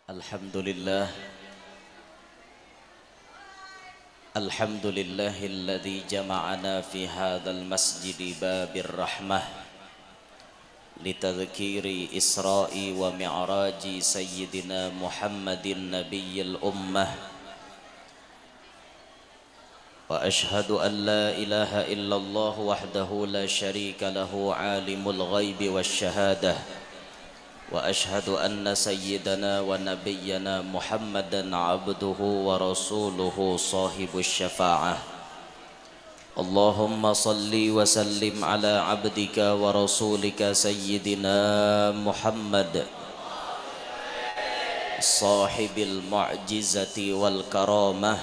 Alhamdulillah, alhamdulillahilladzi jama'ana fi hadzal masjidi babir rahmah litadhkiri isra'i wa mi'raji sayyidina Muhammadin nabiyyil ummah wa ashhadu an la ilaha illallah wahdahu la syarika lahu alimul ghaibi wasyahadah وأشهد أن سيدنا ونبينا محمدا عبده ورسوله صاحب الشفاعة اللهم صل وسلم على عبدك ورسولك سيدنا محمد صاحب المعجزة والكرامة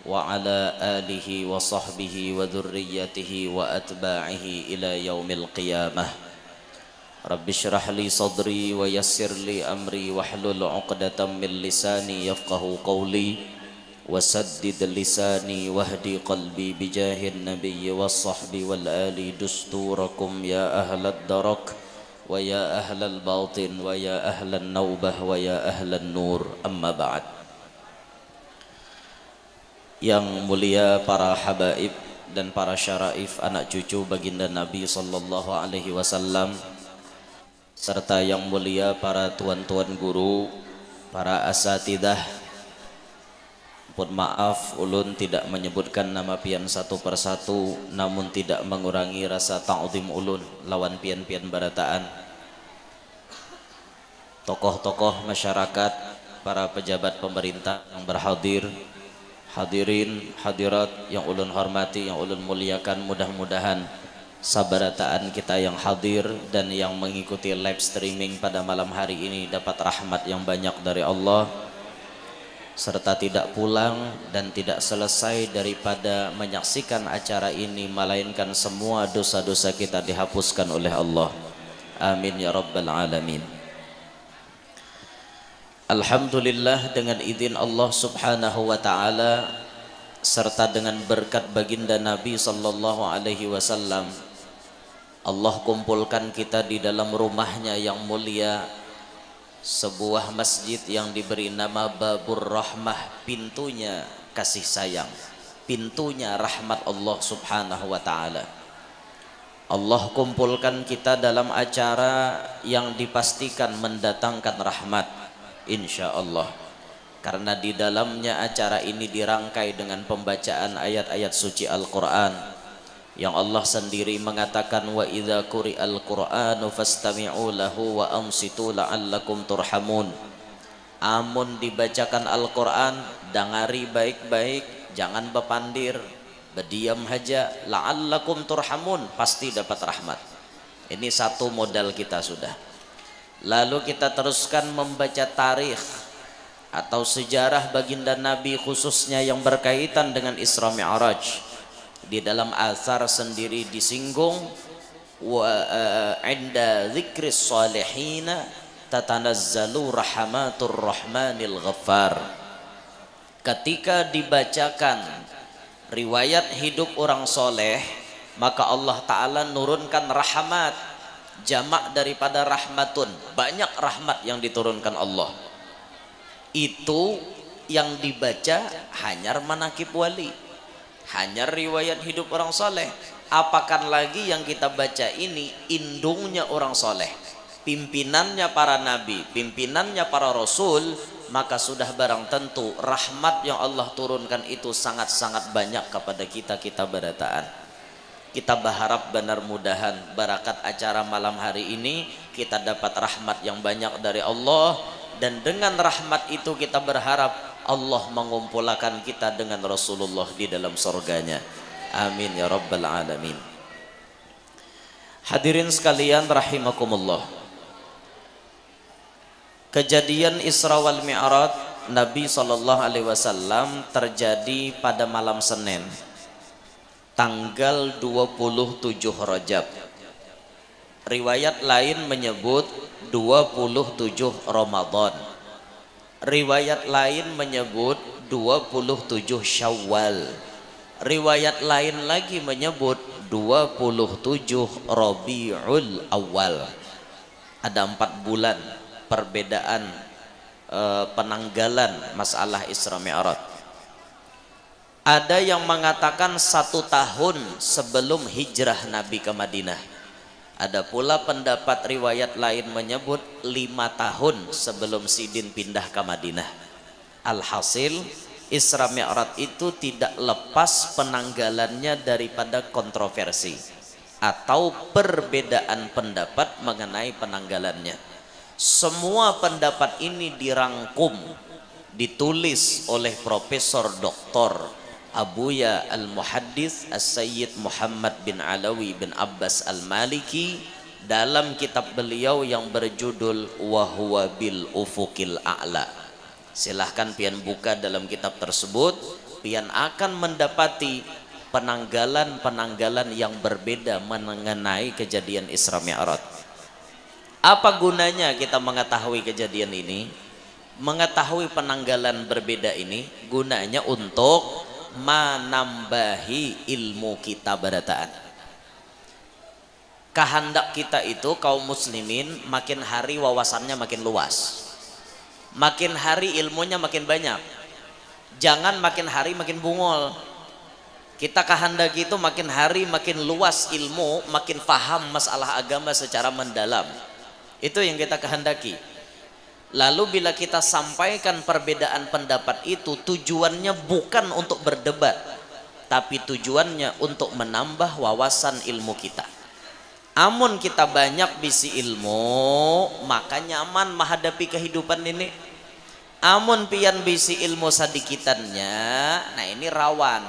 وعلى آله وصحبه وذريته وأتباعه إلى يوم القيامة Rabbi syrah li sadri wa yassir li amri wahlul 'uqdatam min lisani yafqahu qawli wasaddid lisani wahdi qalbi bijahin nabiyyi was sahbi wal ali dusturakum ya ahlad darak wa ya ahlal batin wa ya ahlan naubah wa ya ahlan nur amma ba'd. Yang mulia para habaib dan para syaraif anak cucu baginda Nabi sallallahu alaihi wasallam, serta yang mulia para tuan-tuan guru, para asatidah. Pun maaf ulun tidak menyebutkan nama pian satu persatu, namun tidak mengurangi rasa ta'zim ulun lawan pian-pian barataan. Tokoh-tokoh masyarakat, para pejabat pemerintah yang berhadir, hadirin hadirat yang ulun hormati, yang ulun muliakan, mudah-mudahan sabarataan kita yang hadir dan yang mengikuti live streaming pada malam hari ini dapat rahmat yang banyak dari Allah, serta tidak pulang dan tidak selesai daripada menyaksikan acara ini melainkan semua dosa-dosa kita dihapuskan oleh Allah. Amin ya rabbal alamin. Alhamdulillah, dengan izin Allah subhanahu wa ta'ala serta dengan berkat baginda Nabi sallallahu alaihi wasallam, Allah kumpulkan kita di dalam rumahnya yang mulia, sebuah masjid yang diberi nama Babur Rahmah, pintunya kasih sayang, pintunya rahmat Allah subhanahu wa ta'ala. Allah kumpulkan kita dalam acara yang dipastikan mendatangkan rahmat insyaallah, karena di dalamnya acara ini dirangkai dengan pembacaan ayat-ayat suci Al-Quran yang Allah sendiri mengatakan, wa idza quri'al qur'anu fastami'u lahu wa ansitu la'allakum turhamun. Amun dibacakan Al-Quran, dengari baik-baik, jangan bepandir, berdiam haja, la'allakum turhamun, pasti dapat rahmat. Ini satu modal kita sudah. Lalu kita teruskan membaca tarikh atau sejarah baginda Nabi, khususnya yang berkaitan dengan Isra Mi'raj. Di dalam athar sendiri disinggung, wa inda dzikris salihina tatanazzalu rahmatur rahmanil ghaffar. Ketika dibacakan riwayat hidup orang soleh, maka Allah Ta'ala nurunkan rahmat, jamak daripada rahmatun, banyak rahmat yang diturunkan Allah. Itu yang dibaca hanya manaqib wali, hanya riwayat hidup orang soleh. Apakan lagi yang kita baca ini indungnya orang soleh, pimpinannya para nabi, pimpinannya para rasul, maka sudah barang tentu rahmat yang Allah turunkan itu sangat-sangat banyak kepada kita barataan. Kita berharap benar mudahan barakat acara malam hari ini kita dapat rahmat yang banyak dari Allah, dan dengan rahmat itu kita berharap Allah mengumpulkan kita dengan Rasulullah di dalam surganya. Amin ya rabbal alamin. Hadirin sekalian rahimakumullah, kejadian Isra wal Mi'raj Nabi sallallahu alaihi wasallam terjadi pada malam Senin tanggal 27 Rajab. Riwayat lain menyebut 27 Ramadan. Riwayat lain menyebut 27 Syawal. Riwayat lain lagi menyebut 27 Rabiul Awal. Ada 4 bulan perbedaan penanggalan masalah Isra Mi'raj. Ada yang mengatakan 1 tahun sebelum hijrah Nabi ke Madinah. Ada pula pendapat riwayat lain menyebut 5 tahun sebelum Sidin pindah ke Madinah. Alhasil Isra Mi'raj itu tidak lepas penanggalannya daripada kontroversi atau perbedaan pendapat mengenai penanggalannya. Semua pendapat ini dirangkum, ditulis oleh Profesor Dr. Abuya Al-Muhaddis As-Sayyid Muhammad bin Alawi bin Abbas Al-Maliki dalam kitab beliau yang berjudul Wa Huwa Bil Ufuqil A'la. Silahkan pian buka dalam kitab tersebut, pian akan mendapati penanggalan-penanggalan yang berbeda mengenai kejadian Isra Mi'raj. Apa gunanya kita mengetahui kejadian ini? Mengetahui penanggalan berbeda ini gunanya untuk menambahi ilmu kita barataan. Kehendak kita itu kaum muslimin makin hari wawasannya makin luas, makin hari ilmunya makin banyak. Jangan makin hari makin bungol. Kita kehendak itu makin hari makin luas ilmu, makin paham masalah agama secara mendalam. Itu yang kita kehendaki. Lalu bila kita sampaikan perbedaan pendapat itu, tujuannya bukan untuk berdebat, tapi tujuannya untuk menambah wawasan ilmu kita. Amun kita banyak bisi ilmu, maka nyaman menghadapi kehidupan ini. Amun pian bisi ilmu sadikitannya, nah ini rawan.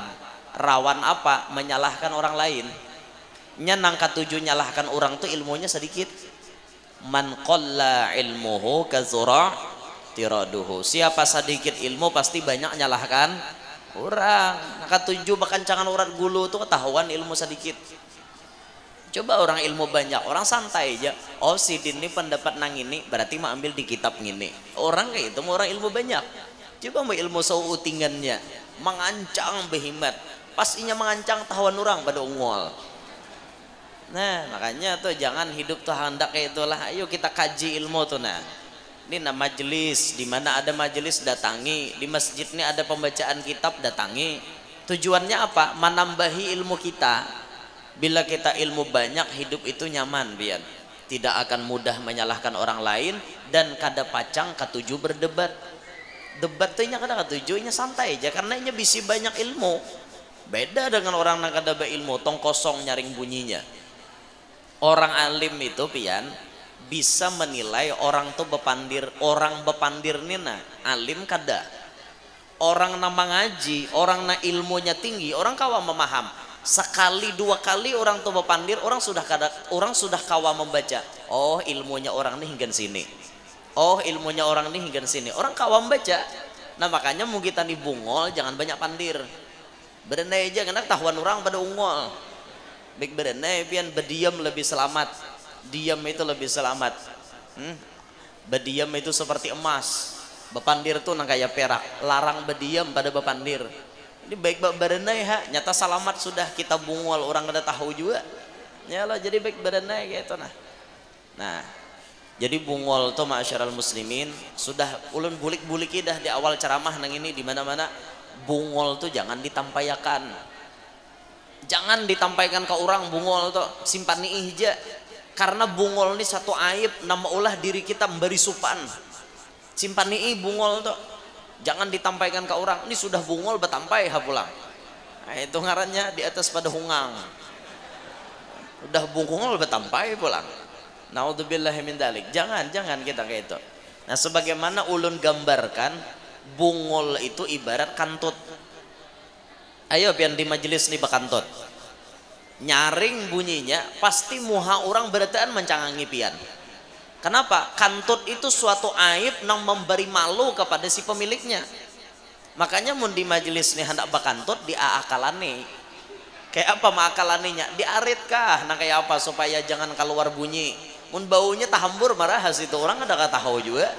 Rawan apa? Menyalahkan orang lain. Nangka tujuh nyalahkan orang tuh ilmunya sedikit. Man qalla ilmuhu kazura tiraduhu. Siapa sedikit ilmu pasti banyak nyalahkan orang. Maka tujuh bakancangan urat gulu itu ketahuan ilmu sedikit. Coba orang ilmu banyak, orang santai aja. Oh Sidin ini pendapat nang ini, berarti mau ambil di kitab ngini. Orang kayak itu mau orang ilmu banyak. Coba mau ilmu sau utingannya, mengancang behimat. Pastinya mengancang tahuan orang pada ungol. Nah makanya tuh jangan hidup tuh hendak kayak itulah. Ayo kita kaji ilmu tuh. Nah ini majelis, di mana ada majelis datangi, di masjid ini ada pembacaan kitab datangi. Tujuannya apa? Menambahi ilmu kita. Bila kita ilmu banyak, hidup itu nyaman biar tidak akan mudah menyalahkan orang lain dan kada pacang ketujuh berdebat. Debat tuh nya kada ketujuhnya santai aja karena nya bisi banyak ilmu. Beda dengan orang yang kada berilmu, tong kosong nyaring bunyinya. Orang alim itu pian bisa menilai orang tuh bepandir, orang bepandir nina alim kada. Orang nama ngaji, orang na ilmunya tinggi, orang kawa memaham. Sekali dua kali orang tuh bepandir, orang sudah kawa membaca. Oh ilmunya orang ini hingga sini. Oh ilmunya orang ini hingga sini. Orang kawa membaca. Nah makanya mau kita nih bungol jangan banyak pandir. Berenai aja karena tahuan orang pada ungol. Baik berenai pian berdiam lebih selamat. Diam itu lebih selamat. Berdiam itu seperti emas. Bepandir tuh nang kayak perak. Larang berdiam pada bepandir. Ini baik berenai ha. Nyata selamat sudah kita bungol orang kada tahu juga. Ya lah jadi baik berenai gitu nah. Nah jadi bungol tuh ma'asyiral muslimin sudah ulun bulik-buliki dah di awal ceramah nang ini di mana-mana. Bungol tuh jangan ditampayakan. Jangan ditampaikan ke orang bungol tuh simpan nih aja. Karena bungol ini satu aib nama ulah diri kita memberi supan. Simpan nih bungol tuh. Jangan ditampaikan ke orang. Ini sudah bungol betampai ha pulang. Nah, itu ngarannya di atas pada hungang. Udah bungol betampai pulang. Naudzubillahi min dzalik. Jangan kita kayak itu. Nah, sebagaimana ulun gambarkan bungol itu ibarat kantut. Ayo pian di majelis nih bakantut. Nyaring bunyinya pasti muha orang berataan mencangangi pian. Kenapa? Kantut itu suatu aib yang memberi malu kepada si pemiliknya. Makanya mun di majelis nih hendak bakantut diakalane. Kayak apa maakalaninya? Diarit kah? Nah kayak apa supaya jangan keluar bunyi. Mun baunya tahambur marah itu orang ada kata tahu juga.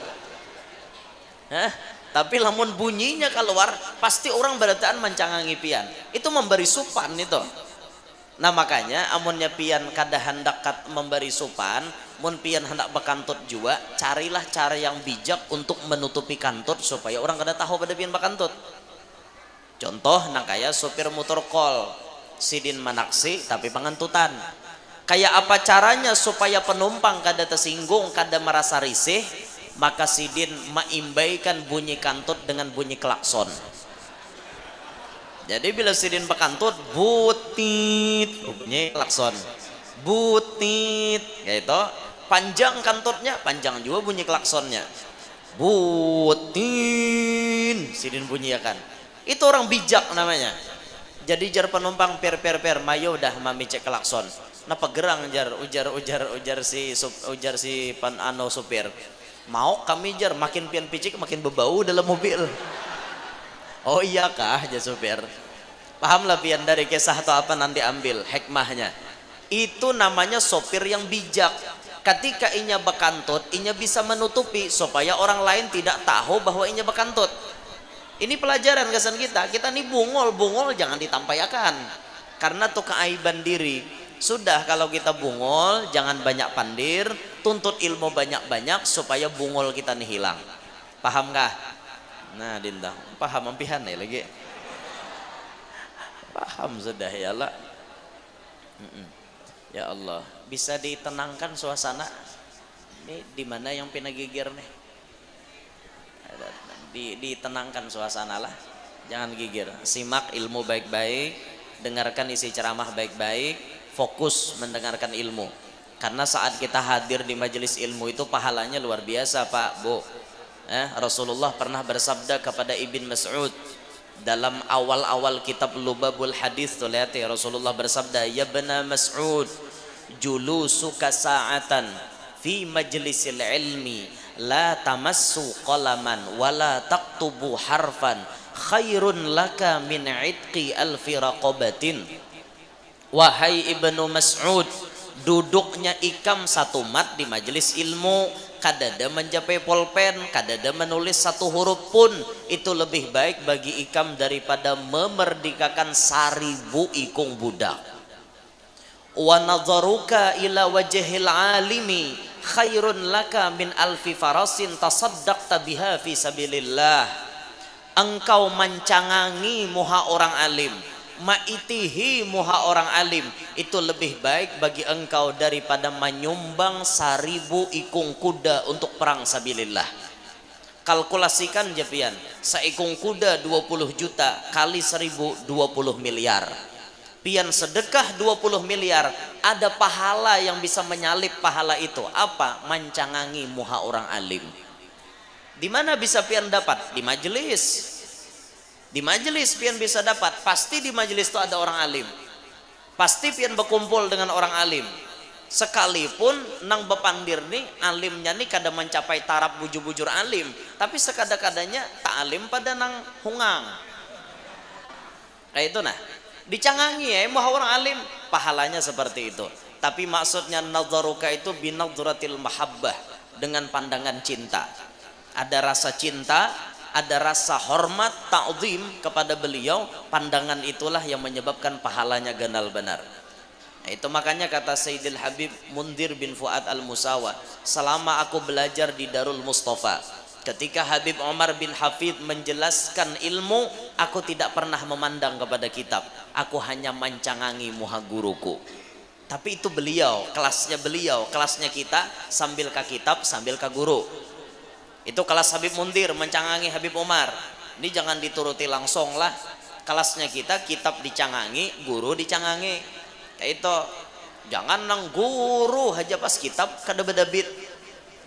Hah? Tapi lamun bunyinya keluar pasti orang berataan mencangangi pian. Itu memberi supan itu. Nah makanya amunnya pian kada hendak memberi supan, mun pian hendak bekantut juga, carilah cara yang bijak untuk menutupi kantut supaya orang kada tahu pada pian bekantut. Contoh nang kaya sopir motor kol sidin manaksi tapi pengantutan. Kayak apa caranya supaya penumpang kada tersinggung, kada merasa risih? Maka sidin maimbaikan bunyi kantut dengan bunyi klakson. Jadi bila sidin bekantut butit bunyi klakson. Butit kayak itu, panjang kantutnya, panjang juga bunyi klaksonnya. Butin sidin bunyikan. Itu orang bijak namanya. Jadi jar penumpang per mayo dah mami cek klakson. Napa gerang jar ujar si supir. Mau kami jar makin pian picik makin bebau dalam mobil. Oh iya kah jar supir. Pahamlah pian dari kisah atau apa nanti ambil hikmahnya. Itu namanya sopir yang bijak. Ketika inya bekantut, inya bisa menutupi supaya orang lain tidak tahu bahwa inya bekantut. Ini pelajaran kesan kita. Kita nih bungol jangan ditampayakan. Karena tuh keaiban diri. Sudah kalau kita bungol jangan banyak pandir, tuntut ilmu banyak-banyak supaya bungol kita nih hilang. Paham kah? Nah, Dinda, paham ampihan nih lagi. Paham sudah ya Allah. Ya Allah, bisa ditenangkan suasana. Ini di mana yang pina gigir nih? Ditenangkan suasana lah, jangan gigir. Simak ilmu baik-baik, dengarkan isi ceramah baik-baik, fokus mendengarkan ilmu. Karena saat kita hadir di majelis ilmu itu pahalanya luar biasa Pak, Bu. Rasulullah pernah bersabda kepada Ibn Mas'ud dalam awal-awal kitab Lubabul Hadis tuh, lihat ya, Rasulullah bersabda, ya bena Mas'ud julusuka sa'atan fi majlisil ilmi la tamassu qalaman wala taktubu harfan khairun laka min itqi alfi raqabatin. Wahai Ibnu Mas'ud, duduknya ikam satu mat di majelis ilmu, kadada mencapai pulpen, kadada menulis satu huruf pun, itu lebih baik bagi ikam daripada memerdekakan 1000 ikung budak. Wa nadharuka ila wajhil alimi khairun laka min alfi farasin tasaddaqta biha fi sabilillah. Engkau mencangangi muha orang alim, maitihi muha orang alim, itu lebih baik bagi engkau daripada menyumbang 1000 ikung kuda untuk perang sabilillah. Kalkulasikan jepian, seikung kuda 20 juta kali 1000 20 miliar. Pian sedekah 20 miliar, ada pahala yang bisa menyalip pahala itu. Apa? Mencangangi muha orang alim. Di mana bisa pian dapat? Di majelis. Di majelis pian bisa dapat. Pasti di majelis itu ada orang alim. Pasti pian berkumpul dengan orang alim. Sekalipun nang bepandir nih alimnya nih kada mencapai taraf bujur-bujur alim, tapi sekada-kadanya tak alim pada nang hungang. Kayak itu nah. Dicangangi ya muha orang alim, pahalanya seperti itu. Tapi maksudnya nadharuka itu binadhratil mahabbah, dengan pandangan cinta. Ada rasa cinta, ada rasa hormat, ta'zim kepada beliau. Pandangan itulah yang menyebabkan pahalanya ganal benar. Nah, itu makanya kata Sayyidil Habib Mundhir bin Fuad al-Musawa, selama aku belajar di Darul Mustafa, ketika Habib Omar bin Hafidh menjelaskan ilmu, aku tidak pernah memandang kepada kitab, aku hanya mencangangi muha guruku. Tapi itu beliau, kelasnya kita sambil ke kitab, sambil ke guru. Itu kelas Habib Mundhir mencangangi Habib Omar. Ini jangan dituruti langsung lah. Kelasnya kita, kitab dicangangi, guru dicangangi. Kayak itu. Jangan nang guru aja pas kitab kada bedabit.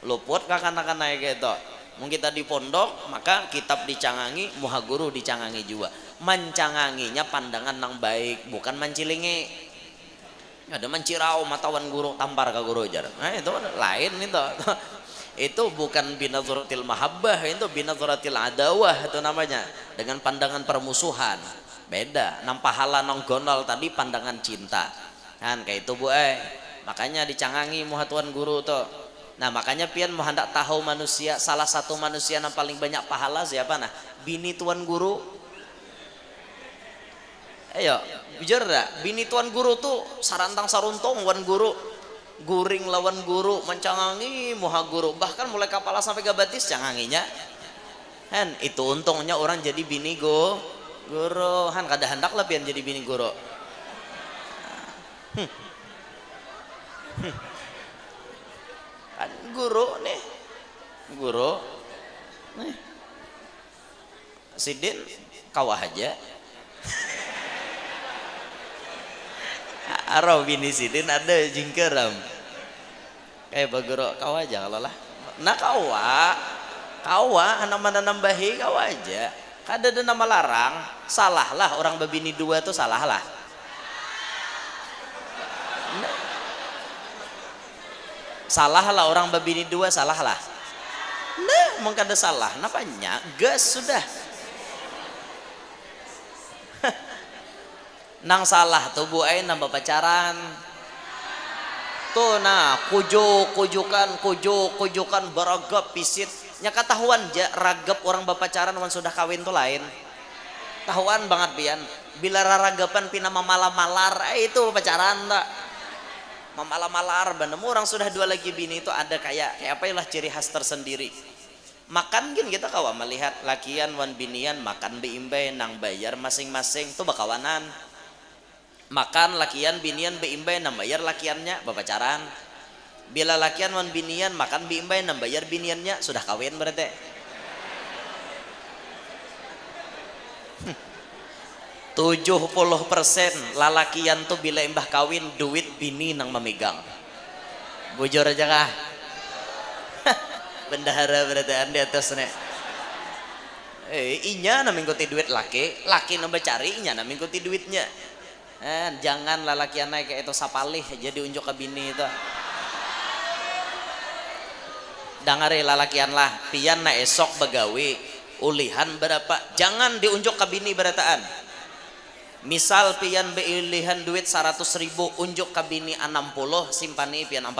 Luput kakana-kana kayak itu. Mungkin kita di pondok, maka kitab dicangangi, muha guru dicangangi juga. Mencanganginya pandangan nang baik, bukan mencilingi. Ada mencirau matawan guru, tampar ke guru aja. Nah itu lain itu. Itu bukan binadhratil mahabbah, itu binadhratil adawah itu namanya. Dengan pandangan permusuhan. Beda. Nang pahala nang gonol tadi pandangan cinta. Kan kayak itu Bu. Makanya dicangangi muha tuan guru tuh. Nah makanya pian mau hendak tahu manusia, salah satu manusia yang paling banyak pahala siapa? Nah bini tuan guru. Ayo jujur dah, bini tuan guru tuh sarantang saruntung tuan guru. guring lawan guru mencangangi muha guru, bahkan mulai kepala sampai gabatis canganginya kan. Itu untungnya orang jadi bini guru han kada hendak lah pian jadi bini guru. Kan guru nih Sidin kawah aja. Arau bini Sidin ada jingkeram kayak bagero kawah aja kalau lah. Nah kawah nama nambahi kawah aja. Kada ada nama larang. Salah lah orang babini dua tuh salah lah. Salah lah orang babini dua salah lah. Nah, emang kada salah. Napanya gas sudah. Nang salah tuh bu ay nambah pacaran. Tuh nah kujukan beragap pisit. Nya ketahuan ja ragap orang bapacaran wan sudah kawin tuh lain. Tahuan banget pian. Bila raragapan pina mamalar-malar itu pacaran tak. Mamalar-malar bandemu orang sudah dua lagi bini itu ada kayak apa lah ciri khas tersendiri. Makan gin kita kawa melihat lakian wan binian makan beimbai nang bayar masing-masing tuh bakawanan. Makan lakian binian beimbai nang bayar lakiannya bapacaran. Bila lakian wan binian makan beimbai nang bayar biniannya sudah kawin berarti. 70% lalakian tuh bila imbah kawin duit bini nang memegang. Bujur aja kah? Bendahara berarti di atas nih. Inya na mengikuti duit laki nambah cari inya na mengikuti duitnya. Jangan lalakian naik kayak itu sapalih jadi unjuk ke bini itu. Dangare lalakian lah, pian na esok begawi ulihan berapa? Jangan diunjuk ke bini berataan. Misal pian beilihan duit 100.000 unjuk ke bini 60 simpani pian 40.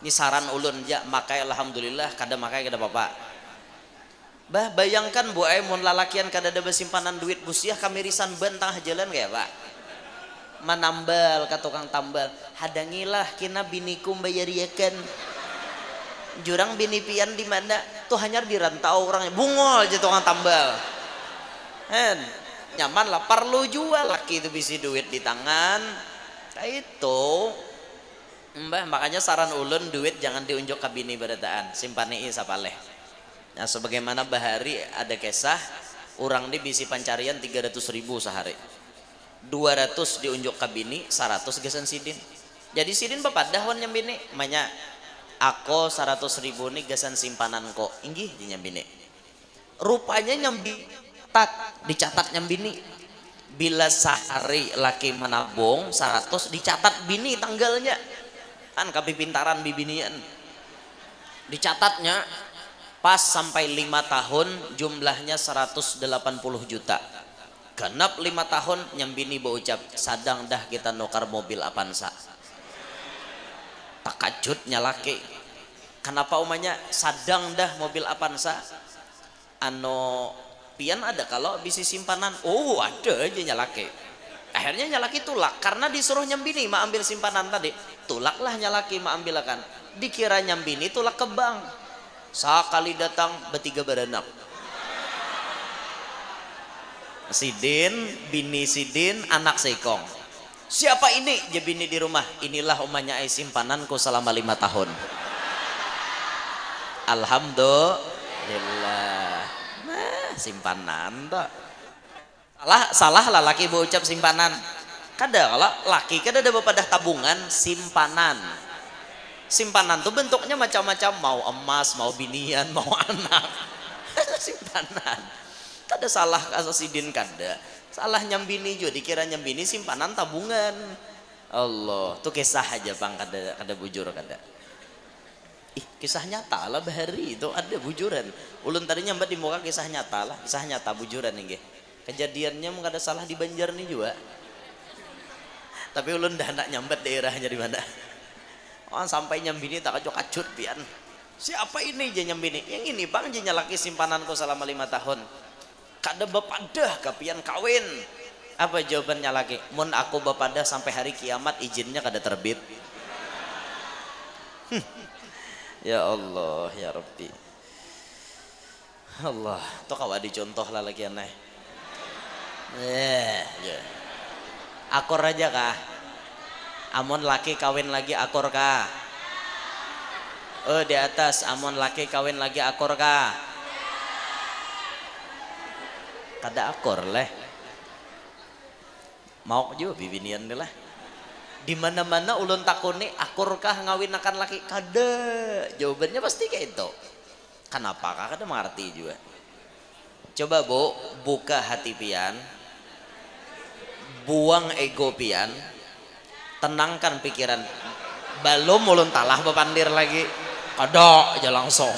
Ini saran ulun ja makai alhamdulillah kada makai kada bapak. Bah bayangkan bu ay mun lalakian kada ada simpanan duit busiah kamirisan ban tengah jalan kayak pak. Manambal ka tukang tambal hadangilah kina biniku bayariakan jurang bini pian di mana tuh hanya dirantau orang bungol aja tukang tambal nyaman lah perlu jual laki itu bisi duit di tangan kayak itu mbah. Makanya saran ulun duit jangan diunjuk ke bini berataan simpani sapaleh. Nah sebagaimana bahari ada kisah orang di bisi pancarian 300.000 sehari 200 diunjuk ke bini 100 gesan Sidin. Jadi Sidin bapadah wan nyambini manya aku 100.000 nih gesan simpanan kok inggih nyambini. Rupanya nyambi dicatat nyambini. Bila sehari laki menabung 100 dicatat bini tanggalnya. Kan kapipintaran bibinian. Dicatatnya pas sampai 5 tahun jumlahnya 180 juta. Genap 5 tahun nyambini berucap sadang dah kita nukar mobil Avanza. Takajutnya laki. Kenapa umanya sadang dah mobil Avanza? Pian ada kalau bisi simpanan. Oh ada aja nyalaki. Akhirnya nyalaki tulak karena disuruh nyambini mak ambil simpanan tadi. Tulaklah nyalaki mak ambilakan. Dikira nyambini tulak ke bank. Sekali datang bertiga beranak. Sidin, bini Sidin, anak Seikong. Siapa ini? Dia bini di rumah. Inilah umanya simpananku selama 5 tahun. Alhamdulillah. Nah, simpanan tak. Salah lah laki berucap simpanan. Kada kalau laki kada ada bepadah tabungan simpanan. Simpanan tuh bentuknya macam-macam, mau emas, mau binian, mau anak. Simpanan. Kada salah kasus Sidin kada. Salah nyambini juga dikira nyambini simpanan tabungan. Allah, tuh kisah aja bang kada bujur kada. Kisah nyata lah bahari itu ada bujuran. Ulun tadi nyambat di muka kisah nyata lah, kisah nyata bujuran nih. Kejadiannya mung kada salah di Banjar nih juga. Tapi ulun dah nak nyambat daerahnya di mana. Oh, sampai nyambini tak kacut pian. Siapa ini je nyambini? Yang ini bang je nyalaki simpananku selama 5 tahun. Kada bapadah kapian kawin. Apa jawabannya lagi? Mun aku bapadah sampai hari kiamat izinnya kada terbit. Ya Allah ya Rabbi. Allah tuh kawa dicontoh lah lagi aneh. Ya. Akor aja kah? Amun laki kawin lagi akor kah? Oh di atas, amun laki kawin lagi akor kah? Kada akor leh. Mau juga bibinian lah. Di mana-mana ulun takuni akor kah ngawin akan laki? Kada. Jawabannya pasti kayak itu. Kenapa kah? Kada mengerti juga. Coba Bu, buka hati pian, buang ego pian, tenangkan pikiran. Belum ulun talah bepandir lagi. Kada aja langsung.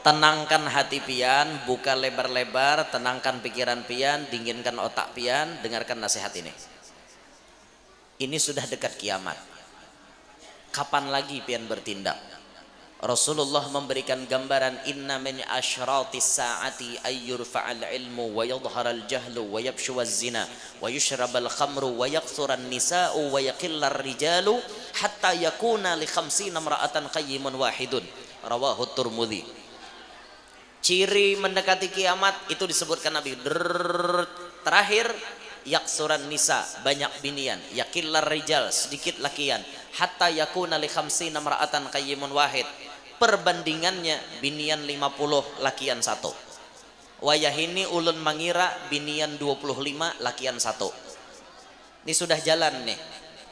Tenangkan hati pian, buka lebar-lebar, tenangkan pikiran pian, dinginkan otak pian, dengarkan nasihat ini. Ini sudah dekat kiamat. Kapan lagi pian bertindak? Rasulullah memberikan gambaran inna min asyratis saati ayyurfa'al ilmu wa yadhharal jahlu wa yabshuwaz zina wa yushrabal khamru wa yaksuran nisa'u wa yaqillar rijalu hatta yakuna li 50 imra'atan qayyimun wahidun. Rawahu Tirmidzi. Ciri mendekati kiamat itu disebutkan Nabi. Terakhir yaksuran nisa, banyak binian, yakillar rijal, sedikit lakian, hatta yakuna li 50 imra'atan qayyimun wahid. Perbandingannya binian 50, lakian 1. Wayah ini ulun mengira binian 25, lakian 1. Ini sudah jalan nih.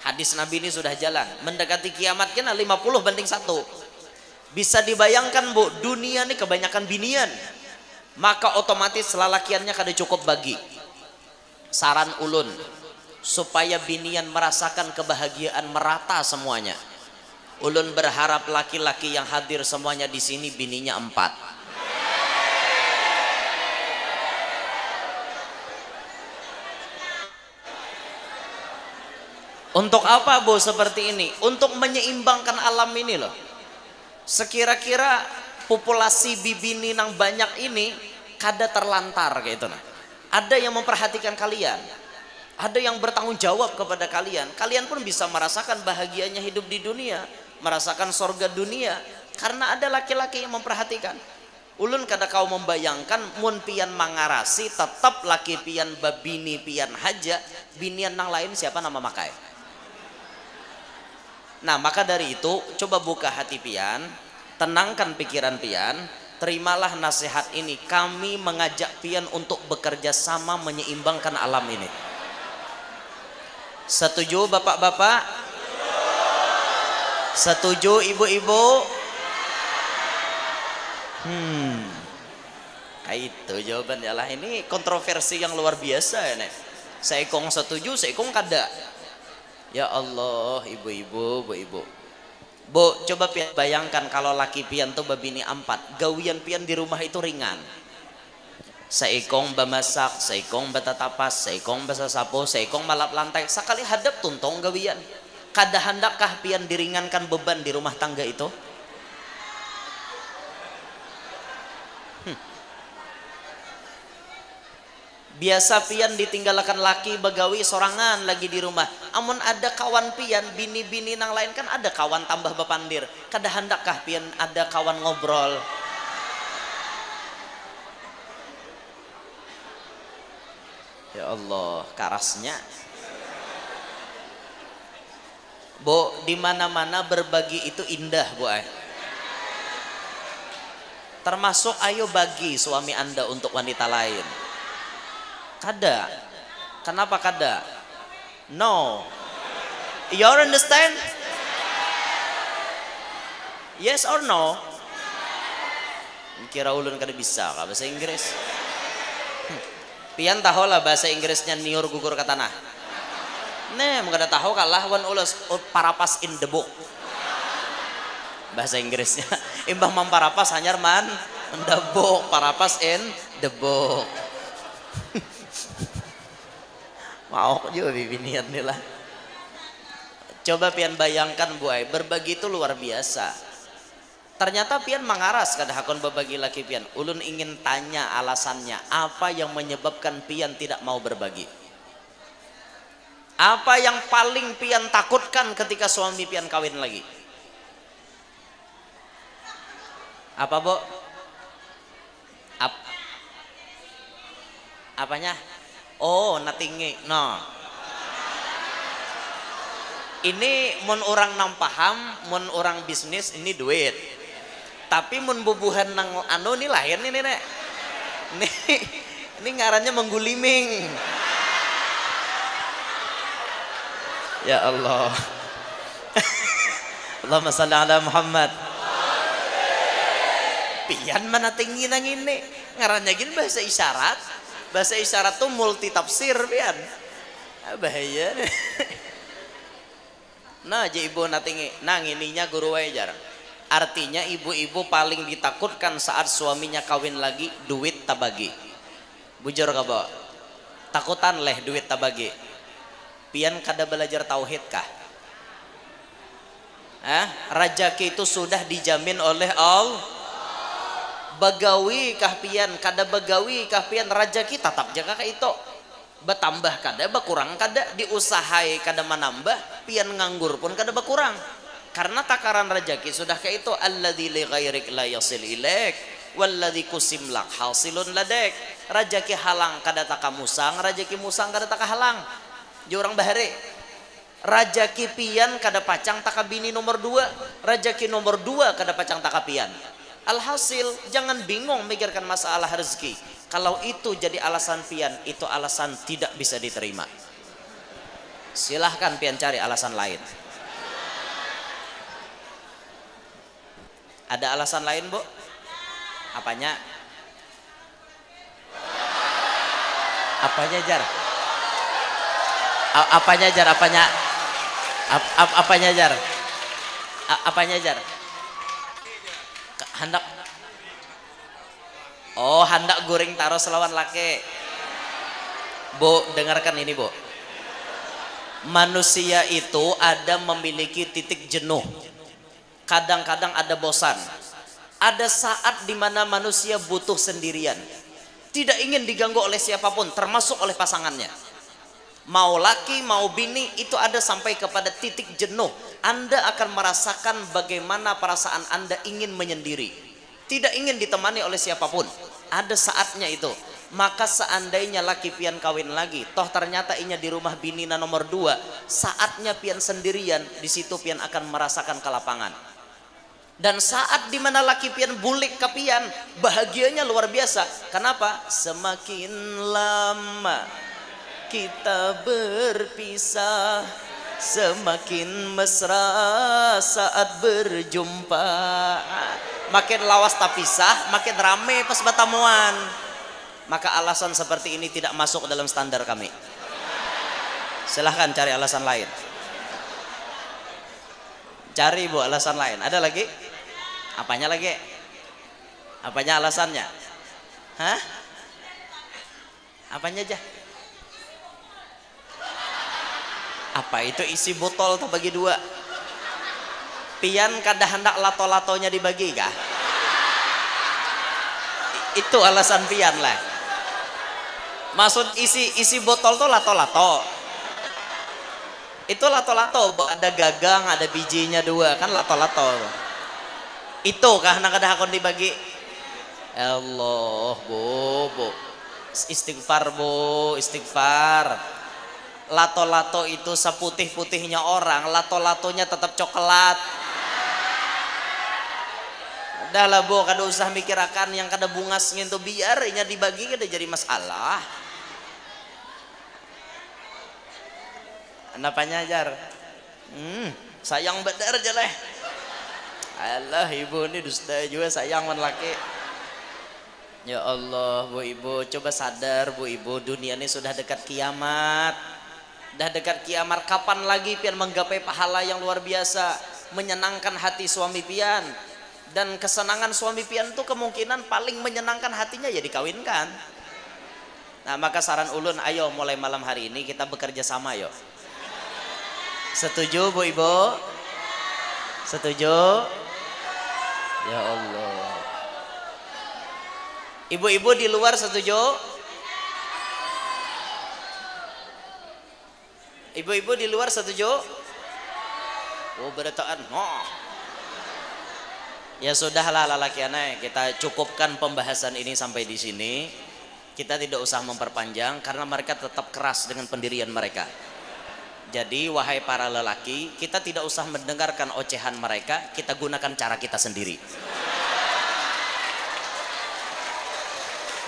Hadis Nabi ini sudah jalan. Mendekati kiamat kena 50 banding 1. Bisa dibayangkan Bu, dunia ini kebanyakan binian. Maka otomatis lalakiannya kada cukup bagi. Saran ulun supaya binian merasakan kebahagiaan merata semuanya. Ulun berharap laki-laki yang hadir semuanya di sini bininya 4. Untuk apa Bu seperti ini? Untuk menyeimbangkan alam ini loh. Sekira-kira populasi bibini nang banyak ini kada terlantar kayak itu nah. Ada yang memperhatikan kalian, ada yang bertanggung jawab kepada kalian. Kalian pun bisa merasakan bahagianya hidup di dunia, merasakan sorga dunia, karena ada laki-laki yang memperhatikan. Ulun kada kau membayangkan mun pian mangarasi tetap laki pian babini pian haja, binian nang lain siapa nama makai. Nah maka dari itu coba buka hati pian, tenangkan pikiran pian, terimalah nasihat ini. Kami mengajak pian untuk bekerja sama menyeimbangkan alam ini. Setuju bapak-bapak? Setuju ibu-ibu? Itu jawaban ya lah. Ini kontroversi yang luar biasa ya nek. Seikong setuju, seikong kada. Ya Allah, ibu-ibu, bu-ibu. Bu, coba pian bayangkan kalau laki pian tuh babini 4, gawian pian di rumah itu ringan. Seikong bamasak, seikong batatapas, seikong basasapo, seikong malap lantai. Sekali hadap tuntong gawian. Kada handakkah pian diringankan beban di rumah tangga itu? Biasa pian ditinggalkan laki begawi sorangan lagi di rumah. Amun ada kawan pian, bini-bini nang lain kan ada kawan tambah bepandir. Kada handakkah pian ada kawan ngobrol? Ya Allah, karasnya. Bu, di mana-mana berbagi itu indah, Bu. Termasuk ayo bagi suami Anda untuk wanita lain. Kada. Kenapa kada? No. You understand? Yes or no? Kira ulun kada bisa ka bahasa Inggris. Pian tahu lah bahasa Inggrisnya niur gugur ke tanah. Nih, kada tahu kalah wan ulos parapas in the book. Bahasa Inggrisnya imbang mamparapas hanyar man the book, parapas in the book. Mau juga bibinian nih lah. Coba pian bayangkan Bu ay, berbagi itu luar biasa. Ternyata pian mengaras kada hakon berbagi laki pian. Ulun ingin tanya alasannya, apa yang menyebabkan pian tidak mau berbagi? Apa yang paling pian takutkan ketika suami pian kawin lagi? Apa, Bu? Apanya? Oh, natingi. No. Ini mun orang nang paham, mun orang bisnis ini duit. Tapi mun bubuhan nang anu ini lahir nih nek. Ini ngarannya mengguliming. Ya Allah. Allahumma shalli ala Muhammad. Pian mana tinggi nang ini? Ngarannya gini bahasa isyarat. Bahasa isyarat tuh multi tafsir pian. Bahaya. Nah, je ibu natingi, nang ininya guru wajar. Artinya ibu-ibu paling ditakutkan saat suaminya kawin lagi duit tabagi. Bujur kabo. Takutan leh duit tabagi. Pian kada belajar tauhid kah? Rajaki itu sudah dijamin oleh Allah. Bagawi kah pian, kada bagawi kah pian rajaki tetap jaga ka itu. Bertambah kada, berkurang kada, diusahai kada menambah, pian nganggur pun kada berkurang. Karena takaran rejeki sudah kayak itu, alladzi li ghairik la yasil ilaik walladzi kusim lak hasilun ladek. Rejeki halang kada taka musang, rejeki musang kada taka halang. Jurang bahare. Rejeki pian kada pacang taka bini nomor 2, rejeki nomor 2 kada pacang taka pian. Alhasil jangan bingung mikirkan masalah rezeki. Kalau itu jadi alasan pian, itu alasan tidak bisa diterima. Silahkan pian cari alasan lain. Ada alasan lain, Bu? Apanya? Apanya jar? Apanya jar? Apanya? Apanya jar? Apanya jar? Hendak. Oh, hendak goreng taruh selawan laki. Bu, dengarkan ini, Bu. Manusia itu ada memiliki titik jenuh. Kadang-kadang ada bosan. Ada saat di mana manusia butuh sendirian. Tidak ingin diganggu oleh siapapun, termasuk oleh pasangannya. Mau laki, mau bini, itu ada sampai kepada titik jenuh. Anda akan merasakan bagaimana perasaan Anda ingin menyendiri. Tidak ingin ditemani oleh siapapun. Ada saatnya itu. Maka seandainya laki pian kawin lagi, toh ternyata inya di rumah binina nomor 2, saatnya pian sendirian, di situ pian akan merasakan kelapangan. Dan saat dimana laki pian bulik ke pian, bahagianya luar biasa. Kenapa? Semakin lama kita berpisah, semakin mesra saat berjumpa. Makin lawas tak pisah, makin rame pas batamuan. Maka alasan seperti ini tidak masuk dalam standar kami. Silahkan cari alasan lain. Cari, Bu, alasan lain. Ada lagi? Apanya lagi? Apanya alasannya? Hah? Apanya aja? Apa itu isi botol tuh bagi 2? Pian kada hendak lato-latonya dibagi kah? Itu alasan pian lah. Maksud isi botol tuh lato-lato. Itu lato-lato, ada gagang, ada bijinya 2, kan lato-lato. Itu kah hendak kada hakon dibagi? Allah, Bu. Istighfar, Bu, istighfar. Lato-lato itu seputih-putihnya orang, lato-latonya tetap coklat. Dah lah, Bu, kada usah mikirakan yang kada bungasnya itu, biar inya dibagi kada jadi masalah. Kenapanya jar? Sayang bedar aja lah. Alah, ibu ini dusta juga, sayang man laki. Ya Allah, Bu Ibu, coba sadar, Bu Ibu, dunia ini sudah dekat kiamat. Dah dekat kiamat, kapan lagi pian menggapai pahala yang luar biasa, menyenangkan hati suami pian. Dan kesenangan suami pian itu kemungkinan paling menyenangkan hatinya ya dikawinkan. Nah, maka saran ulun, ayo mulai malam hari ini kita bekerja sama, yuk. Setuju, Bu Ibu? Setuju? Ya Allah. Ibu-ibu di luar setuju? Ibu-ibu di luar setuju? Oh berataan. Oh. Ya sudahlah lalaki anak, kita cukupkan pembahasan ini sampai di sini. Kita tidak usah memperpanjang karena mereka tetap keras dengan pendirian mereka. Jadi wahai para lelaki, kita tidak usah mendengarkan ocehan mereka, kita gunakan cara kita sendiri.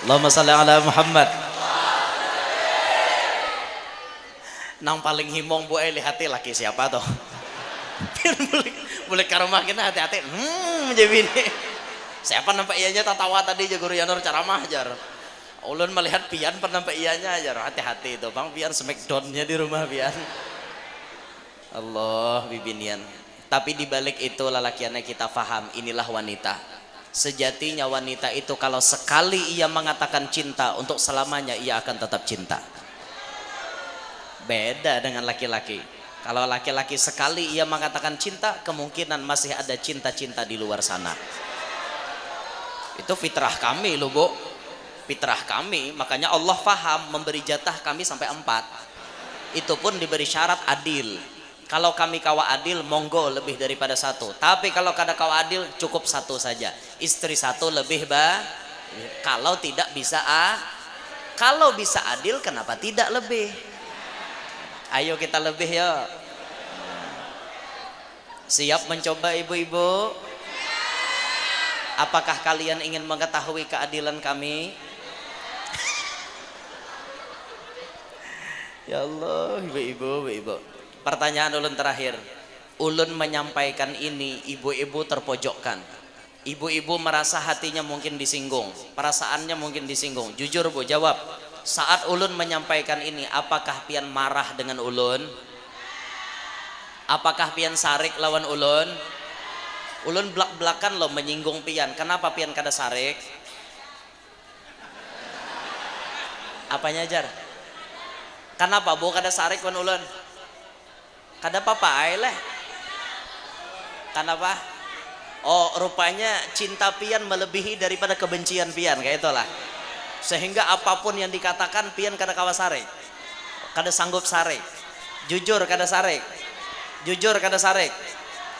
Allahumma shalli ala Muhammad. Nang paling himong bu hati laki siapa toh? boleh ke rumah kita hati-hati. Jadi ini. Siapa nampak ianya tatawa tadi je guru Yanur ceramah jar. Ulun melihat pian pernah nampak ianya jar. Hati-hati itu bang pian smackdownnya di rumah pian. Allah bibinian. Tapi dibalik itu lelakiannya kita faham inilah wanita. Sejatinya wanita itu kalau sekali ia mengatakan cinta untuk selamanya ia akan tetap cinta. Beda dengan laki-laki. Kalau laki-laki sekali ia mengatakan cinta, kemungkinan masih ada cinta-cinta di luar sana. Itu fitrah kami loh bu, fitrah kami. Makanya Allah faham memberi jatah kami sampai 4. Itu pun diberi syarat adil. Kalau kami kawa adil, monggo lebih daripada 1. Tapi kalau kada kawa adil, cukup 1 saja. Istri 1 lebih Kalau tidak bisa kalau bisa adil, kenapa tidak lebih? Ayo kita lebih ya. Siap mencoba ibu-ibu? Apakah kalian ingin mengetahui keadilan kami? Ya Allah, ibu-ibu. Pertanyaan ulun terakhir. Ulun menyampaikan ini, ibu-ibu terpojokkan. Ibu-ibu merasa hatinya mungkin disinggung, perasaannya mungkin disinggung. Jujur bu, jawab. Saat ulun menyampaikan ini, apakah pian marah dengan ulun? Apakah pian sarik lawan ulun? Ulun belak-belakan loh menyinggung pian. Kenapa pian kada sarik? Apanya jar? Kenapa bu kada sarik lawan ulun? Kada apa-apa leh. Kenapa? Oh rupanya cinta pian melebihi daripada kebencian pian, kayak itulah. Sehingga apapun yang dikatakan pian kada kawa sarik, kada sanggup sarik. Jujur kada sarik, jujur kada sarik.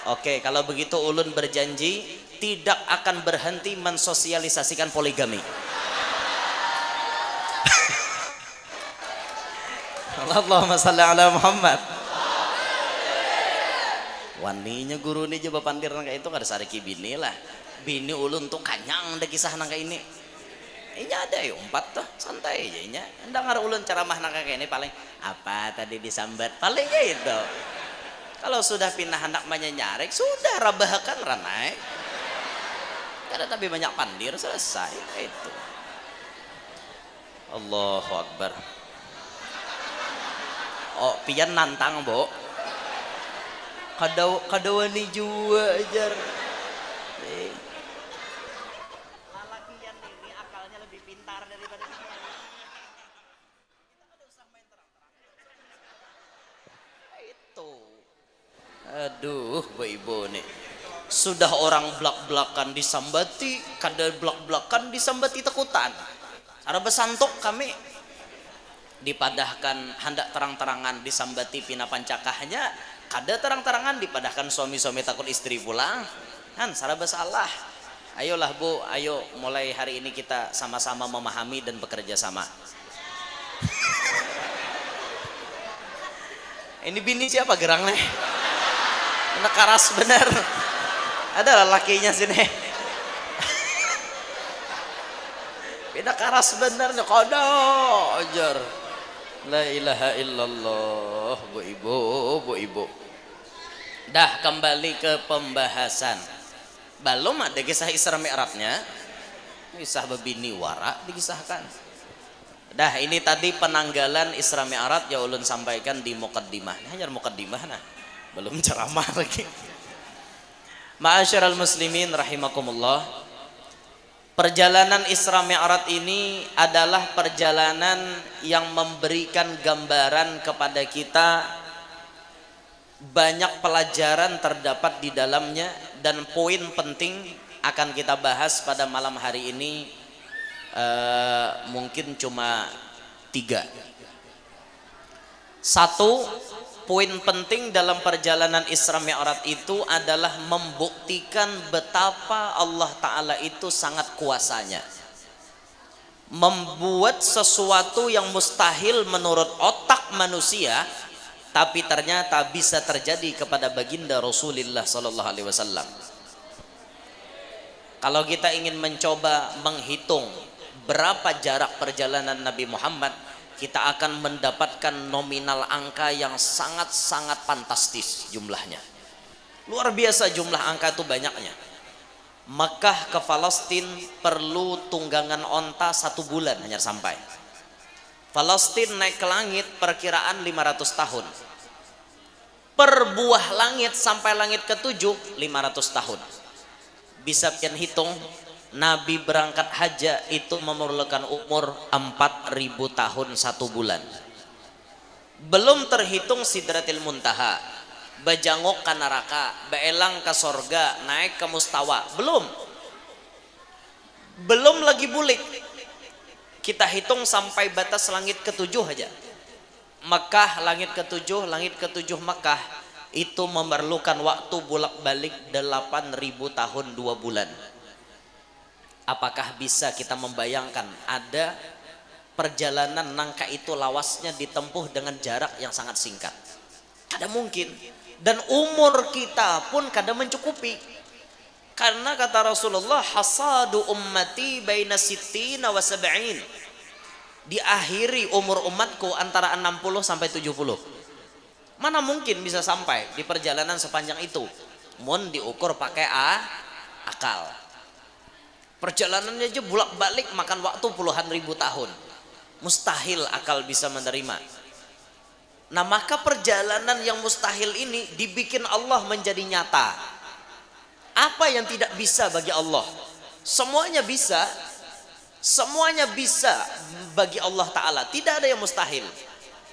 Oke, kalau begitu ulun berjanji tidak akan berhenti mensosialisasikan poligami. Allahumma shalli ala Muhammad. Waninya guru ini coba pandir nangka itu kada sariki bini lah. Bini ulun tuh kanyang ada kisah nangka ini. Inya ada ya 4 tuh santai aja inya. Dengar ulun ceramah nangka kayak ini paling apa tadi disambat paling gitu. Kalau sudah pindah anak menyarik sudah rabahakan ranai. Kada tapi banyak pandir selesai itu. Allahu Akbar. Oh pian nantang bu. Kadawani jua ajar. Lalakian ini akalnya lebih pintar daripada kita. Kita kada usah main terang-terang. Itu. Aduh, bu ibu nih. Sudah orang belak-belakan disambati, kada belak-belakan disambati takutan. Ada besantok kami dipadahkan hendak terang-terangan disambati pina pancakahnya. Kada terang-terangan dipadahkan suami-suami takut istri pulang kan saraba salah. Ayolah bu, ayo mulai hari ini kita sama-sama memahami dan bekerja sama. Ini bini siapa gerang nih? Ini karas bener. Ada lakinya sini. Ini karas bener nih kodo ajar. La ilaha illallah. Bu ibu. Dah kembali ke pembahasan. Belum ada kisah Isra Mi'rajnya. Kisah bebini wara dikisahkan. Dah ini tadi penanggalan Isra Mi'raj ya ulun sampaikan di muqaddimah. Hanya muqaddimah nah. Belum ceramah lagi. Ma'asyiral muslimin rahimakumullah. Perjalanan Isra Mi'raj ini adalah perjalanan yang memberikan gambaran kepada kita, banyak pelajaran terdapat di dalamnya, dan poin penting akan kita bahas pada malam hari ini mungkin cuma 3. Satu poin penting dalam perjalanan Isra Mi'raj itu adalah membuktikan betapa Allah Ta'ala itu sangat kuasanya, membuat sesuatu yang mustahil menurut otak manusia tapi ternyata bisa terjadi kepada baginda Rasulullah Sallallahu Alaihi Wasallam. Kalau kita ingin mencoba menghitung berapa jarak perjalanan Nabi Muhammad, kita akan mendapatkan nominal angka yang sangat-sangat fantastis jumlahnya. Luar biasa jumlah angka itu banyaknya. Makkah ke Palestina perlu tunggangan onta 1 bulan hanya sampai. Palestina naik ke langit perkiraan 500 tahun. Per buah langit sampai langit ke-7 500 tahun. Bisa pian hitung, Nabi berangkat haji itu memerlukan umur 4000 tahun 1 bulan. Belum terhitung Sidratil Muntaha, bajangok ke neraka, beelang ke sorga, naik ke mustawa. Belum lagi bulik. Kita hitung sampai batas langit ke-7 aja. Mekah langit ke-7 Mekah itu memerlukan waktu bolak-balik 8000 tahun 2 bulan. Apakah bisa kita membayangkan ada perjalanan nangka itu lawasnya ditempuh dengan jarak yang sangat singkat? Kada mungkin. Dan umur kita pun kada mencukupi. Karena kata Rasulullah, hasadu ummati baina sittina wa sab'in. Diakhiri umur umatku antara 60 sampai 70. Mana mungkin bisa sampai di perjalanan sepanjang itu? Mun diukur pakai akal. Perjalanannya aja bolak-balik makan waktu puluhan ribu tahun. Mustahil akal bisa menerima. Nah, maka perjalanan yang mustahil ini dibikin Allah menjadi nyata. Apa yang tidak bisa bagi Allah? Semuanya bisa. Semuanya bisa bagi Allah Ta'ala. Tidak ada yang mustahil.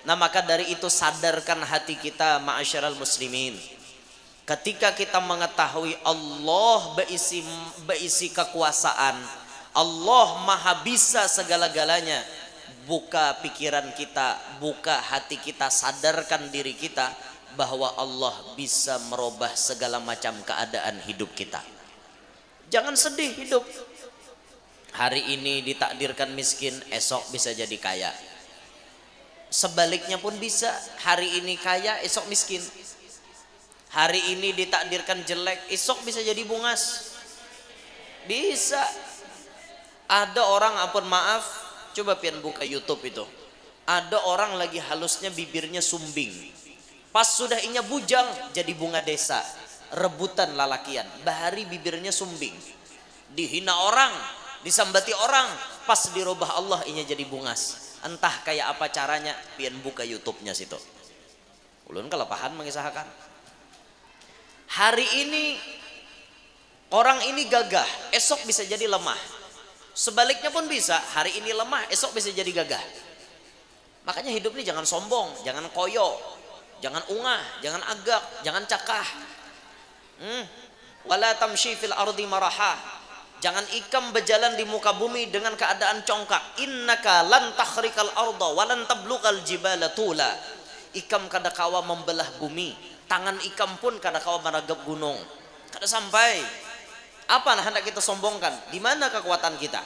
Nah, maka dari itu sadarkan hati kita, ma'asyiral muslimin. Ketika kita mengetahui Allah berisi kekuasaan, Allah maha bisa segala-galanya, buka pikiran kita, buka hati kita, sadarkan diri kita bahwa Allah bisa merubah segala macam keadaan hidup kita. Jangan sedih hidup. Hari ini ditakdirkan miskin, esok bisa jadi kaya. Sebaliknya pun bisa, hari ini kaya, esok miskin. Hari ini ditakdirkan jelek, esok bisa jadi bungas. Bisa. Ada orang, ampun maaf, coba pian buka YouTube itu. Ada orang lagi halusnya bibirnya sumbing. Pas sudah inya bujang jadi bunga desa. Rebutan lalakian, bahari bibirnya sumbing. Dihina orang, disambati orang, pas dirubah Allah inya jadi bungas. Entah kayak apa caranya, pian buka YouTube-nya situ. Ulun kelepahan mengisahkan. Hari ini orang ini gagah, esok bisa jadi lemah. Sebaliknya pun bisa, hari ini lemah, esok bisa jadi gagah. Makanya hidup ini jangan sombong, jangan koyo, jangan ungah, jangan agak, jangan cakah. Wala tamshi fil ardi maraha. Jangan ikam berjalan di muka bumi dengan keadaan congkak. Innaka lan takhrikal arda wa lan tablughal jibala tula. Ikam kada kawa membelah bumi. Tangan ikam pun kada kawa meragap gunung. Kada sampai. Apa yang hendak kita sombongkan? Di mana kekuatan kita?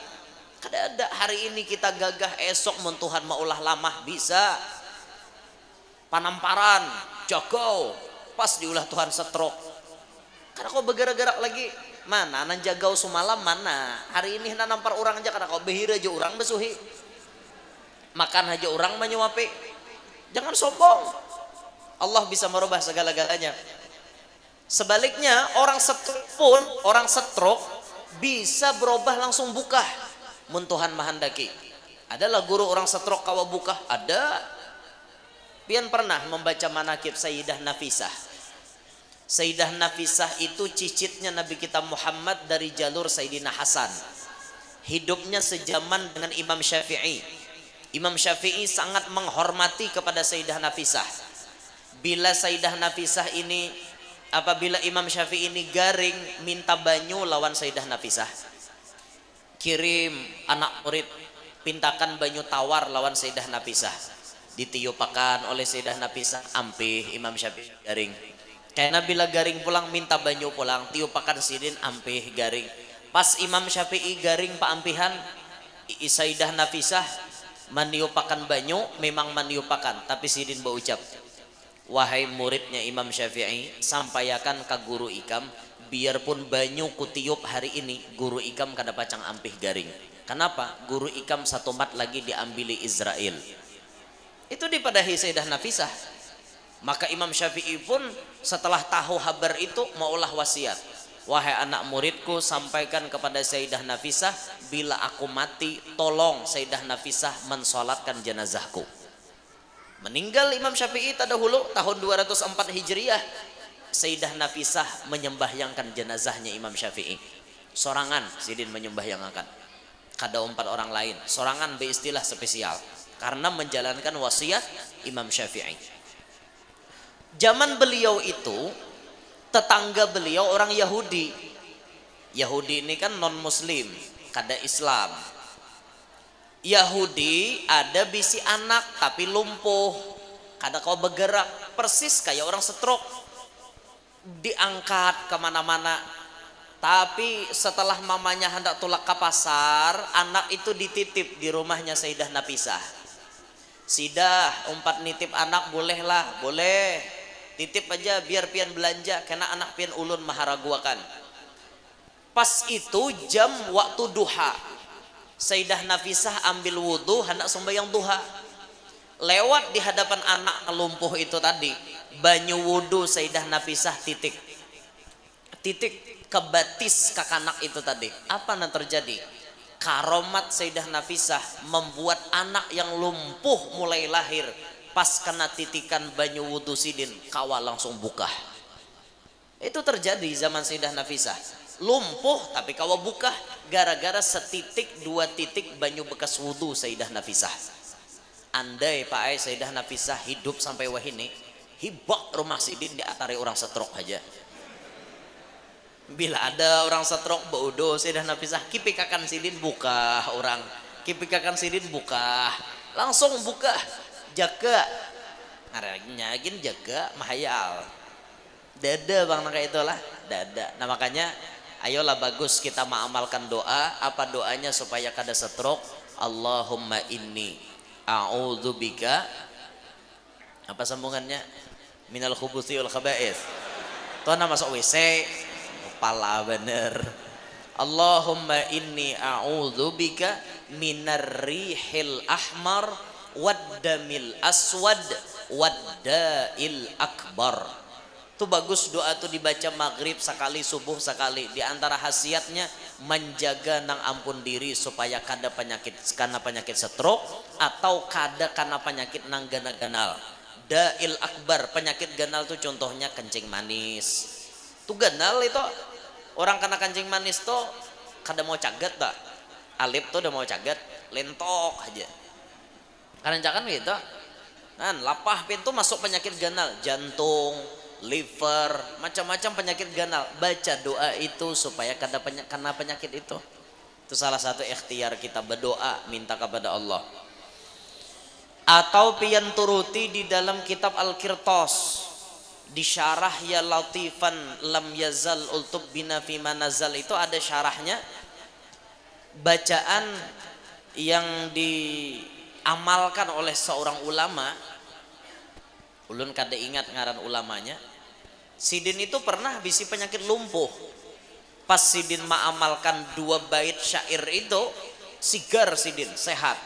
Kada ada. Hari ini kita gagah, esok mun Tuhan maulah lamah bisa. Panamparan, jago, pas diulah Tuhan setrok. Kada kau bergerak-gerak lagi. Mana nan jagau semalam mana? Hari ini nan nampar orang aja kada kau behira aja orang besuhi. Makan aja orang menyuapi. Jangan sombong. Allah bisa merubah segala-galanya. Sebaliknya orang stroke bisa berubah langsung buka. Mun Tuhan mahandaki. Adalah guru orang stroke kawa buka? Ada. Pian pernah membaca manakib Sayyidah Nafisah. Sayyidah Nafisah itu cicitnya Nabi kita Muhammad dari jalur Sayyidina Hasan. Hidupnya sejaman dengan Imam Syafi'i. Imam Syafi'i sangat menghormati kepada Sayyidah Nafisah. Bila Sayyidah Nafisah ini, apabila Imam Syafi'i ini garing minta banyu lawan Sayyidah Nafisah, kirim anak murid pintakan banyu tawar lawan Sayyidah Nafisah. ditiupakan oleh Sayyidah Nafisah, ampih Imam Syafi'i garing. Karena bila garing pulang minta banyu pulang, tiupakan sidin ampih garing. Pas Imam Syafi'i garing paampihan, Sayyidah Nafisah meniupakan banyu, memang meniupakan, tapi sidin berucap, wahai muridnya Imam Syafi'i, sampaikan ke guru ikam, biarpun banyu kutiup hari ini, guru ikam kada pacang ampih garing. Kenapa? Guru ikam satu mat lagi diambili Israel. Itu dipadahi Sayyidah Nafisah. Maka Imam Syafi'i pun setelah tahu kabar itu maulah wasiat, wahai anak muridku, sampaikan kepada Sayyidah Nafisah, bila aku mati tolong Sayyidah Nafisah mensolatkan jenazahku. Meninggal Imam Syafi'i tadahulu tahun 204 Hijriah, Sayyidah Nafisah menyembahyangkan jenazahnya Imam Syafi'i. Sorangan sidin menyembahyangkan, kada 4 orang lain, sorangan beristilah spesial karena menjalankan wasiat Imam Syafi'i. Zaman beliau itu tetangga beliau orang Yahudi. Yahudi ini kan non muslim, kada Islam. Yahudi ada bisi anak tapi lumpuh, kada kau bergerak, persis kayak orang stroke, diangkat kemana-mana. Tapi setelah mamanya hendak tulak ke pasar, anak itu dititip di rumahnya Sayyidah Nafisah. Sidah umpat nitip anak bolehlah, boleh titip aja biar pian belanja, karena anak pian ulun maharaguakan. Pas itu jam waktu duha, Sayyidah Nafisah ambil wudhu hendak sembahyang duha, lewat di hadapan anak lumpuh itu tadi, banyu wudhu Sayyidah Nafisah titik ke batis kakanak itu tadi. Apa yang terjadi? Karomat Sayyidah Nafisah membuat anak yang lumpuh mulai lahir, pas kena titikan banyu wudhu sidin, kawal langsung buka. Itu terjadi zaman Sayyidah Nafisah, lumpuh tapi kawal buka gara-gara setitik 2 titik banyu bekas wudhu Sayyidah Nafisah. Andai Pak Sayyidah Nafisah hidup sampai wahini, hibak rumah sidin diatari orang setrok aja. Bila ada orang setrok baudo Sayyidah Nafisah, kipikakan sidin buka orang, kipikakan sidin buka, langsung buka, jaga ngaragin jaga mahayal dada bang, kayak itulah dada. Nah makanya ayolah bagus kita mengamalkan doa. Apa doanya supaya kada stroke? Allahumma inni a'udzubika, apa sambungannya, minal khubuthi wal khaba'ith. Tuh nama masuk WC kepala bener. Allahumma inni a'udzubika minar rihil ahmar waddamil aswad wadda'il akbar. Itu bagus doa itu dibaca maghrib sekali, subuh sekali. Di antara khasiatnya menjaga nang ampun diri supaya kada penyakit, karena penyakit stroke atau kada karena penyakit nang ganal. Da'il akbar, penyakit ganal tuh contohnya kencing manis. Tuh ganal itu orang kena kencing manis tuh kada mau cagat dah. Alip tuh udah mau cagat, lentok aja. Karena jangan gitu, kan lapah pintu masuk penyakit ganal, jantung, liver, macam-macam penyakit ganal. Baca doa itu supaya kada kena penyakit itu. Itu salah satu ikhtiar kita berdoa minta kepada Allah. Atau pian turuti di dalam kitab Al-Qirtas, di syarah ya latifan lam yazal ultub bina fi manazal, itu ada syarahnya, bacaan yang diamalkan oleh seorang ulama. Ulun kada ingat ngaran ulamanya. Sidin itu pernah bisi penyakit lumpuh. Pas sidin mengamalkan 2 bait syair itu, sigar sidin, sehat.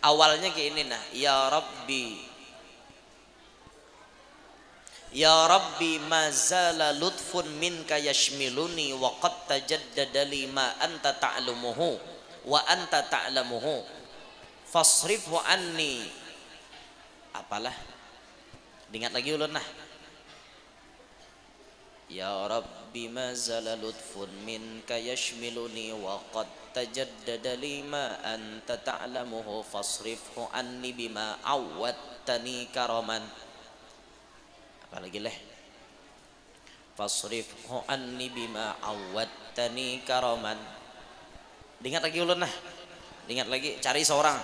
Awalnya kayak ini nah, ya Rabbi mazala lutfun minka yashmiluni wa qad tajaddada li ma anta ta'lamuhu wa anta ta'lamuhu fasrifhu anni, apalah, ingat lagi ulun nah. Ya Rabbi mazala lutfun minka yashmiluni wa qad tajaddada li ma anta ta'lamuhu fasrifhu anni bima awwattani karaman, apalagi leh, fasrifhu anni bima awwattani karaman. Ingat lagi ulun nah, ingat lagi, cari seorang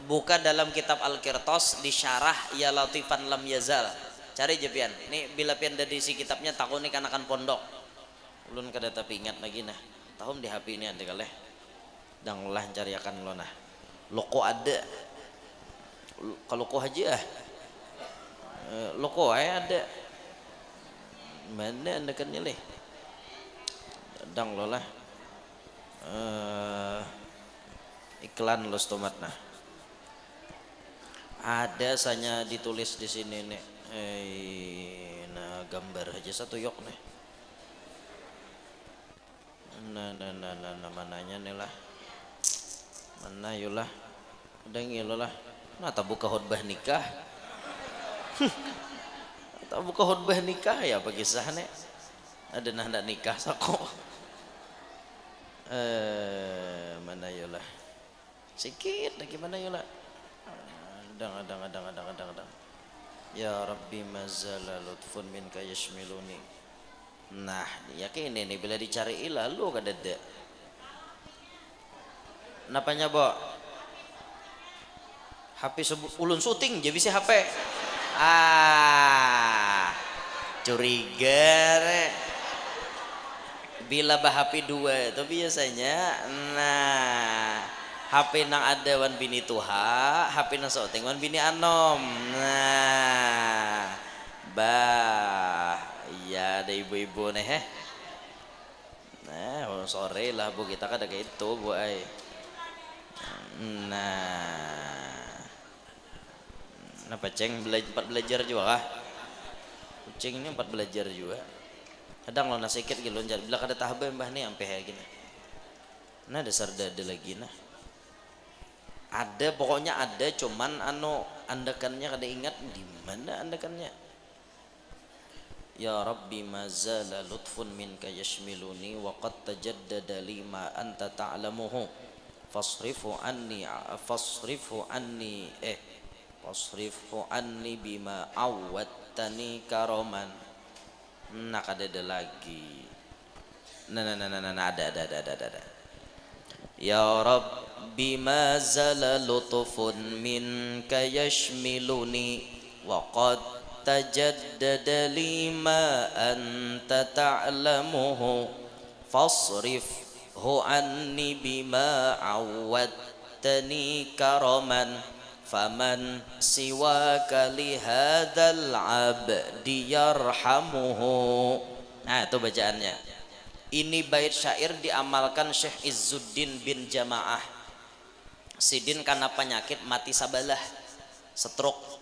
buka dalam kitab Al-Qirtos disyarah ya latifan lam yazal. Cari je pian. Ini bila pian dari si kitabnya takun ni kanakan pondok. Ulun kada tapi ingat lagi nah. Tahun di HP ini ada kaleh. Dang lah cari akan lo nah. Loko ada. Kalau ko haji loko ada. Mana anda kan nyeleh. Dang lo lah. Iklan los tomat nah. Ada sanya ditulis di sini nih. Nah gambar aja satu yok nih. Nah mananya nih lah. Mana yulah. Udah ngilo lah. Nah tak buka khutbah nikah. Tak buka khutbah nikah ya apa kisah nih. Ada nanda nikah sako. Mana yulah. Sikit lagi mana yulah. Adang. Ya Rabbi mazala lutfun minka yashmiluni. Nah, yakin ini bila dicari lalu kadada. Napanya, Bo? HP ulun syuting jadi bisa HP. Curiga re. Bila bah HP 2 itu biasanya HP nang ada wan bini tuha, HP nang syuting wan bini anom. Nah, bah, iya ada ibu-ibu nih Nah, sore lah bu kita kada kayak itu bu ay. Nah, ceng belajar juga kah? Ceng ini 4 belajar juga. Kadang lo nasikit gitu loncat. Bila kada tahbah mbah nih sampai kayak gini. Nah dasar dada lagi nah. Ada pokoknya ada cuman andakannya kada ingat di mana andakannya. Ya Rabbi mazala lutfun minka yashmiluni wa qad tajaddada li ma anta ta'lamuhu fasrifu anni bima awwattani karoman. Nah kada ada lagi. Nah ada. Ya Rabbi mazala lutfun minka yashmiluni wa qad tajaddada lima anta ta'lamuhu fasrifhu anni bima awwattani karaman faman siwaka lihadzal abdi yarhamuhu. Nah itu bacaannya. Ini bait syair diamalkan Syekh Izzuddin bin Jamaah. Sidin karena penyakit mati sabalah, stroke.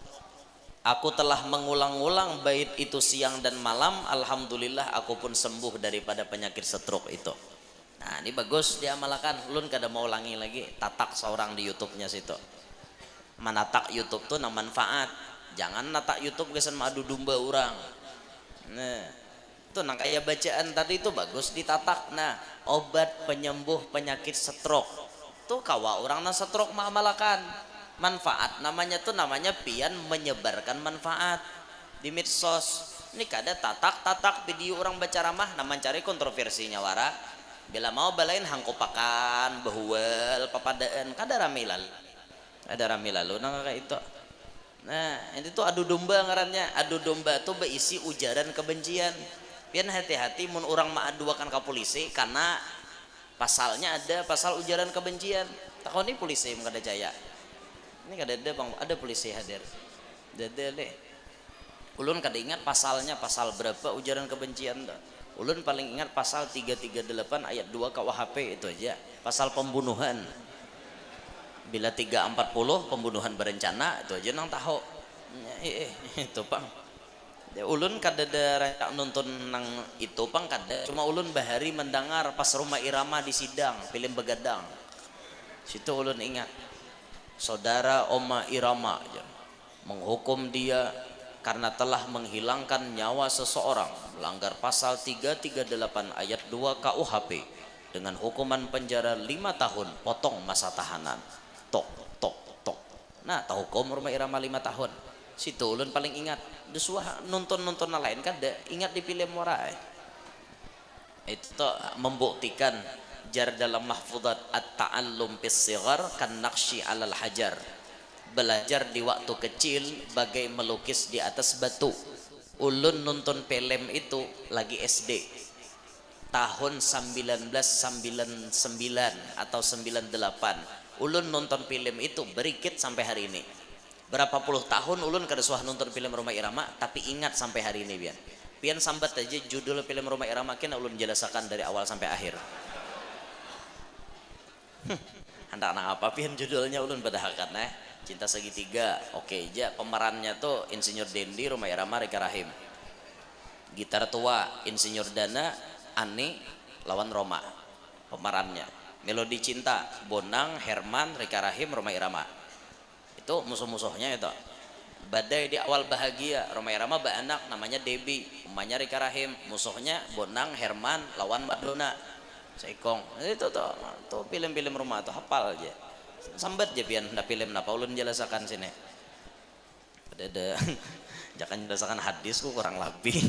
Aku telah mengulang-ulang bait itu siang dan malam. Alhamdulillah aku pun sembuh daripada penyakit stroke itu. Nah ini bagus diamalkan. Ulun kada mau ulangi lagi. Tatak seorang di YouTube-nya situ. Manatak YouTube tuh nang manfaat. Jangan natak YouTube kesan madu domba orang. Nah itu nang kayak bacaan tadi itu bagus ditatak. Nah obat penyembuh penyakit stroke tuh kawa orang nang stroke mengamalkan manfaat namanya tuh namanya pian menyebarkan manfaat di medsos. Ini kada tatak video orang baca ramah naman cari kontroversinya wara bila mau balain hangkopakan bahual papadaan kada rame lalu nang kayak itu. Nah itu tuh adu domba ngarannya. Adu domba tuh berisi ujaran kebencian. Pian hati-hati mun orang maaduakan ke polisi karena pasalnya ada pasal ujaran kebencian. Takon ini polisi kada jaya. Ini kada ada bang, ada polisi hadir. Dede deh. Ulun kada ingat pasalnya pasal berapa ujaran kebencian dah. Ulun paling ingat pasal 338 ayat 2 KUHP itu aja. Pasal pembunuhan. Bila 340 pembunuhan berencana itu aja nang tahu. Itu pang. Ulun kada ada nonton nang itu pang kada. Cuma ulun bahari mendengar pas Rhoma Irama di sidang film Begadang. Situ ulun ingat. Saudara Oma Irama aja menghukum dia karena telah menghilangkan nyawa seseorang melanggar pasal 338 ayat 2 KUHP dengan hukuman penjara 5 tahun potong masa tahanan. Tok. Nah tahu hukum Rhoma Irama 5 tahun. Situ ulun paling ingat. Desuah nonton lain kan ingat di film morai. Itu tuh membuktikan jar dalam mahfudat at-ta'allum bis sighar kan naqshi 'alal hajar. Belajar di waktu kecil bagai melukis di atas batu. Ulun nonton film itu lagi SD tahun 1999 atau 98. Ulun nonton film itu berikit sampai hari ini. Berapa puluh tahun ulun kada suah nonton film Rhoma Irama, tapi ingat sampai hari ini pian. Pian sambat aja judul film Rhoma Irama kena ulun jelasakan dari awal sampai akhir. Hendak nang apa pian judulnya ulun badahakan Cinta Segitiga. Oke aja pemerannya tuh Insinyur Dendi, Rhoma Irama, Rika Rahim. Gitar tua Insinyur Dana, Ani lawan Roma pemerannya. Melodi Cinta Bonang, Herman, Rika Rahim, Rhoma Irama. Itu musuh-musuhnya itu. Badai di Awal Bahagia, Rhoma Irama beranak namanya Debbie, umanya Rika Rahim, musuhnya Bonang, Herman lawan Mbak Dona Seikong. Itu tuh film-film rumah tuh hafal aja. Sambat aja pian ndak film napa ulun jelasakan sini. Ada jangan jelasakan hadisku kurang lebih.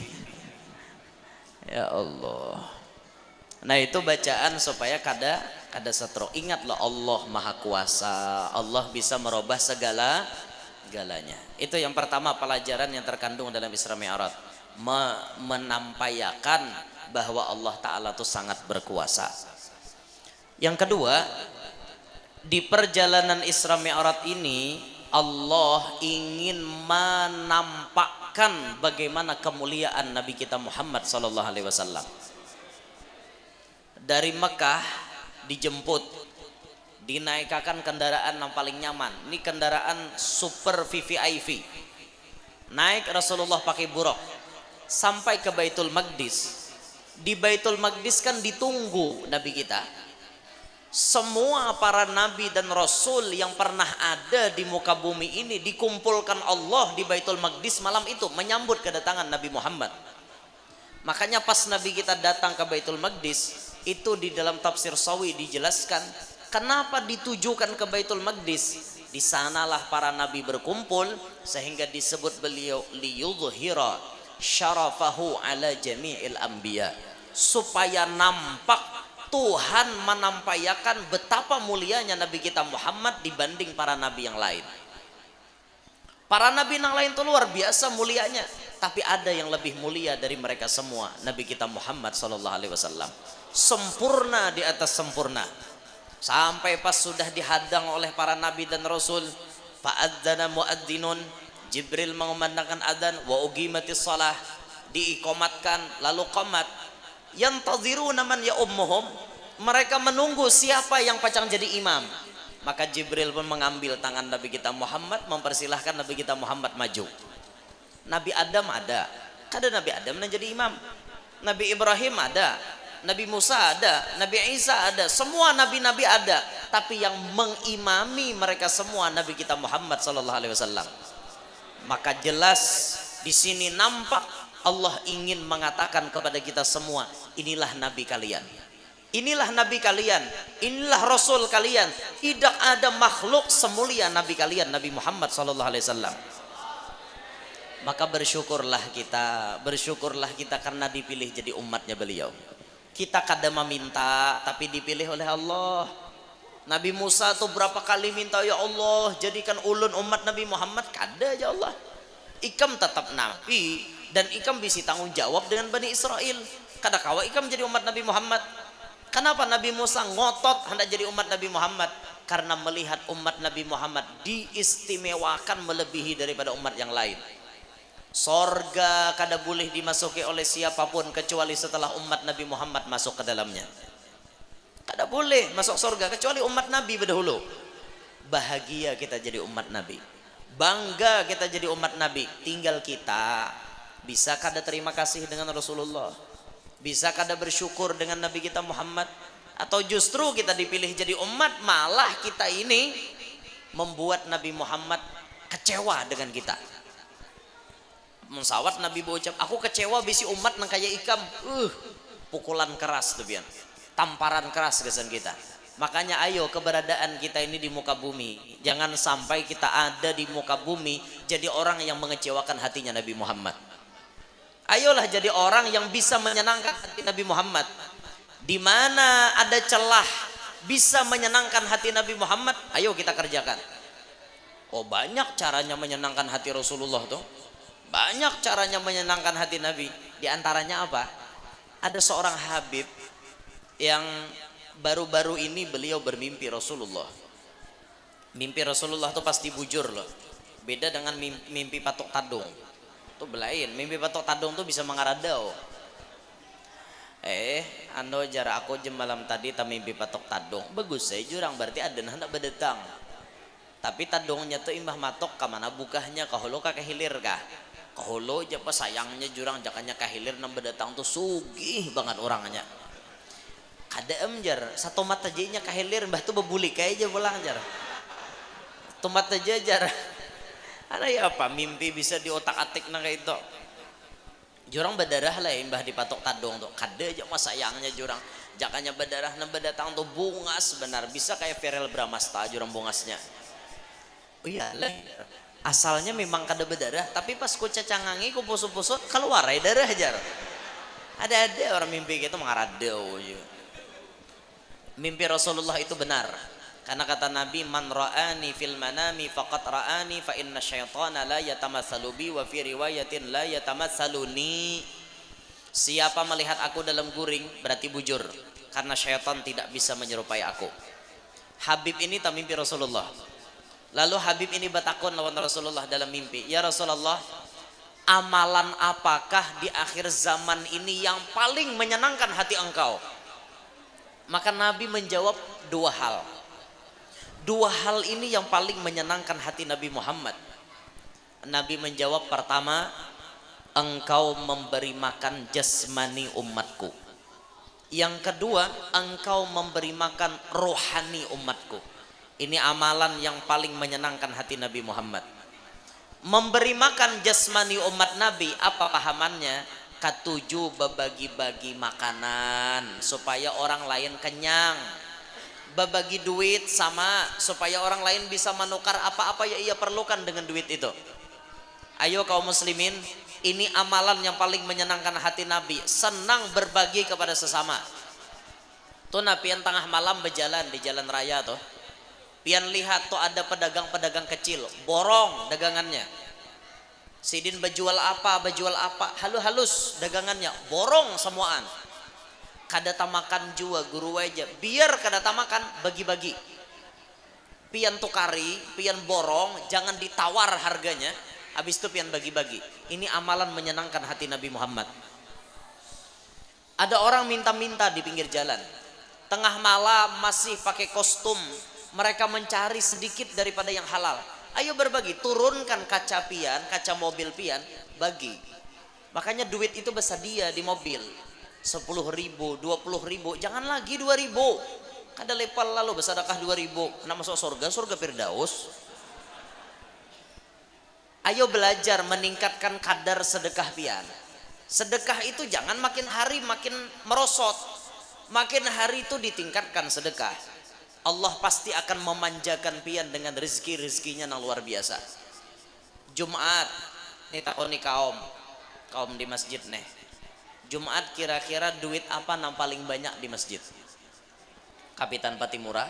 Ya Allah. Nah itu bacaan supaya kada setro. Ingat loh Allah Maha Kuasa. Allah bisa merubah galanya. Itu yang pertama pelajaran yang terkandung dalam Isra Mi'raj. Menampayakan bahwa Allah Ta'ala itu sangat berkuasa. Yang kedua, di perjalanan Isra Mi'raj ini Allah ingin menampakkan bagaimana kemuliaan Nabi kita Muhammad sallallahu alaihi wasallam. Dari Mekah dijemput, dinaikkan kendaraan yang paling nyaman. Ini kendaraan super VVIP. Naik Rasulullah pakai buruk sampai ke Baitul Maqdis. Di Baitul Maqdis kan ditunggu Nabi kita. Semua para nabi dan rasul yang pernah ada di muka bumi ini dikumpulkan Allah di Baitul Maqdis malam itu menyambut kedatangan Nabi Muhammad. Makanya pas Nabi kita datang ke Baitul Maqdis, itu di dalam tafsir Sawi dijelaskan kenapa ditujukan ke Baitul Maqdis. Di sanalah para nabi berkumpul sehingga disebut beliau liyudhhira syarafahu ala jami'il anbiya, supaya nampak Tuhan menampakkan betapa mulianya Nabi kita Muhammad dibanding para nabi yang lain. Para nabi yang lain itu luar biasa mulianya, tapi ada yang lebih mulia dari mereka semua. Nabi kita Muhammad sallallahu alaihi wasallam sempurna di atas sempurna. Sampai pas sudah dihadang oleh para nabi dan rasul, fa'adzana muadzzinun, Jibril mengumandangkan adzan, wa uqimatis shalah, diikomatkan lalu qomat. Yantaziruna man ya ummuhum, mereka menunggu siapa yang pacang jadi imam. Maka Jibril pun mengambil tangan Nabi kita Muhammad, mempersilahkan Nabi kita Muhammad maju. Nabi Adam ada, kada Nabi Adam yang jadi imam. Nabi Ibrahim ada, Nabi Musa ada, Nabi Isa ada, semua nabi-nabi ada. Tapi yang mengimami mereka semua Nabi kita Muhammad sallallahu alaihi wasallam. Maka jelas di sini nampak Allah ingin mengatakan kepada kita semua, inilah nabi kalian, inilah nabi kalian, inilah rasul kalian. Tidak ada makhluk semulia nabi kalian, Nabi Muhammad sallallahu alaihi wasallam. Maka bersyukurlah kita karena dipilih jadi umatnya beliau. Kita kadang meminta tapi dipilih oleh Allah. Nabi Musa tuh berapa kali minta, ya Allah jadikan ulun umat Nabi Muhammad, kada ya Allah. Ikam tetap nabi dan ikam bisa tanggung jawab dengan Bani Israel. Kada kawa ikam jadi umat Nabi Muhammad. Kenapa Nabi Musa ngotot hendak jadi umat Nabi Muhammad? Karena melihat umat Nabi Muhammad diistimewakan melebihi daripada umat yang lain. Sorga kada boleh dimasuki oleh siapapun kecuali setelah umat Nabi Muhammad masuk ke dalamnya. Kada boleh masuk sorga kecuali umat Nabi berdahulu. Bahagia kita jadi umat Nabi, bangga kita jadi umat Nabi. Tinggal kita bisa kada terima kasih dengan Rasulullah, bisa kada bersyukur dengan Nabi kita Muhammad, atau justru kita dipilih jadi umat malah kita ini membuat Nabi Muhammad kecewa dengan kita. Mensawat Nabi berucap, aku kecewa bisi umat nang kaya ikam. Pukulan keras tuh bian, tamparan keras kesan kita. Makanya ayo keberadaan kita ini di muka bumi, jangan sampai kita ada di muka bumi jadi orang yang mengecewakan hatinya Nabi Muhammad. Ayolah jadi orang yang bisa menyenangkan hati Nabi Muhammad. Di mana ada celah bisa menyenangkan hati Nabi Muhammad, ayo kita kerjakan. Oh, banyak caranya menyenangkan hati Rasulullah tuh. Banyak caranya menyenangkan hati Nabi. Di antaranya apa? Ada seorang Habib yang baru-baru ini beliau bermimpi Rasulullah. Mimpi Rasulullah tuh pasti bujur loh. Beda dengan mimpi patok tadung. Tuh belain, mimpi patok tadung tuh bisa mengaradau. Ando jarak aku jam malam tadi tak mimpi patok tadung. Bagus saya jurang berarti ada hendak berdatang. Tapi tadungnya tuh imbah matok kamana bukahnya kaholo ka kahilir kah? Kaholo aja pas sayangnya jurang jakanya kahilir nang berdatang tuh sugih banget orangnya. Kada jar satu mata aja kahilir mbah tuh bebulik kayak aja pulang jar. Tomat aja jar. Ada ya apa mimpi bisa diotak-atik nang kayak itu. Jurang berdarah lah imbah di patok tadung tuh. Kada aja mas sayangnya jurang. Jakanya berdarah nang berdatang tuh bungas benar bisa kayak Verel Bramasta jurang bungasnya. Oh iya lah. Asalnya memang kada berdarah tapi pas ku cacangangi ku pusut-pusut keluar ya darah jar. Ada orang mimpi gitu mengaradau aja. Mimpi Rasulullah itu benar. Karena kata Nabi, man ra'ani fil manami faqad ra'ani fa inna syaitana la yatamatsalu bi wa fi riwayatin la yatamatsaluni. Siapa melihat aku dalam guring berarti bujur karena syaitan tidak bisa menyerupai aku. Habib ini tak mimpi Rasulullah. Lalu Habib ini bertakun lawan Rasulullah dalam mimpi, ya Rasulullah, amalan apakah di akhir zaman ini yang paling menyenangkan hati engkau? Maka Nabi menjawab dua hal. Dua hal ini yang paling menyenangkan hati Nabi Muhammad. Nabi menjawab, pertama, engkau memberi makan jasmani umatku. Yang kedua, engkau memberi makan rohani umatku. Ini amalan yang paling menyenangkan hati Nabi Muhammad. Memberi makan jasmani umat Nabi, apa pahamannya? Ketujuh, berbagi-bagi makanan supaya orang lain kenyang. Berbagi duit sama supaya orang lain bisa menukar apa-apa yang ia perlukan dengan duit itu. Ayo kaum muslimin, ini amalan yang paling menyenangkan hati Nabi. Senang berbagi kepada sesama. Tuh Nabi yang tengah malam berjalan di jalan raya tuh. Pian lihat tuh ada pedagang-pedagang kecil, borong dagangannya. Sidin berjual apa, halus dagangannya, borong semuaan. Kada tamakan jua guru aja, biar kada tamakan bagi-bagi. Pian tukari, pian borong, jangan ditawar harganya. Habis itu pian bagi-bagi. Ini amalan menyenangkan hati Nabi Muhammad. Ada orang minta-minta di pinggir jalan. Tengah malam masih pakai kostum. Mereka mencari sedikit daripada yang halal. Ayo berbagi, turunkan kaca pian, kaca mobil pian, bagi. Makanya duit itu bersedia di mobil. 10.000, 20.000, jangan lagi 2.000. Kada lepal lalu bersedekah 2.000. Nak masuk surga Firdaus. Ayo belajar meningkatkan kadar sedekah pian. Sedekah itu jangan makin hari makin merosot. Makin hari itu ditingkatkan sedekah. Allah pasti akan memanjakan pian dengan rezeki-rezekinya yang luar biasa. Jumat, nih takoni kaum di masjid nih. Jumat kira-kira duit apa yang paling banyak di masjid? Kapitan Patimura,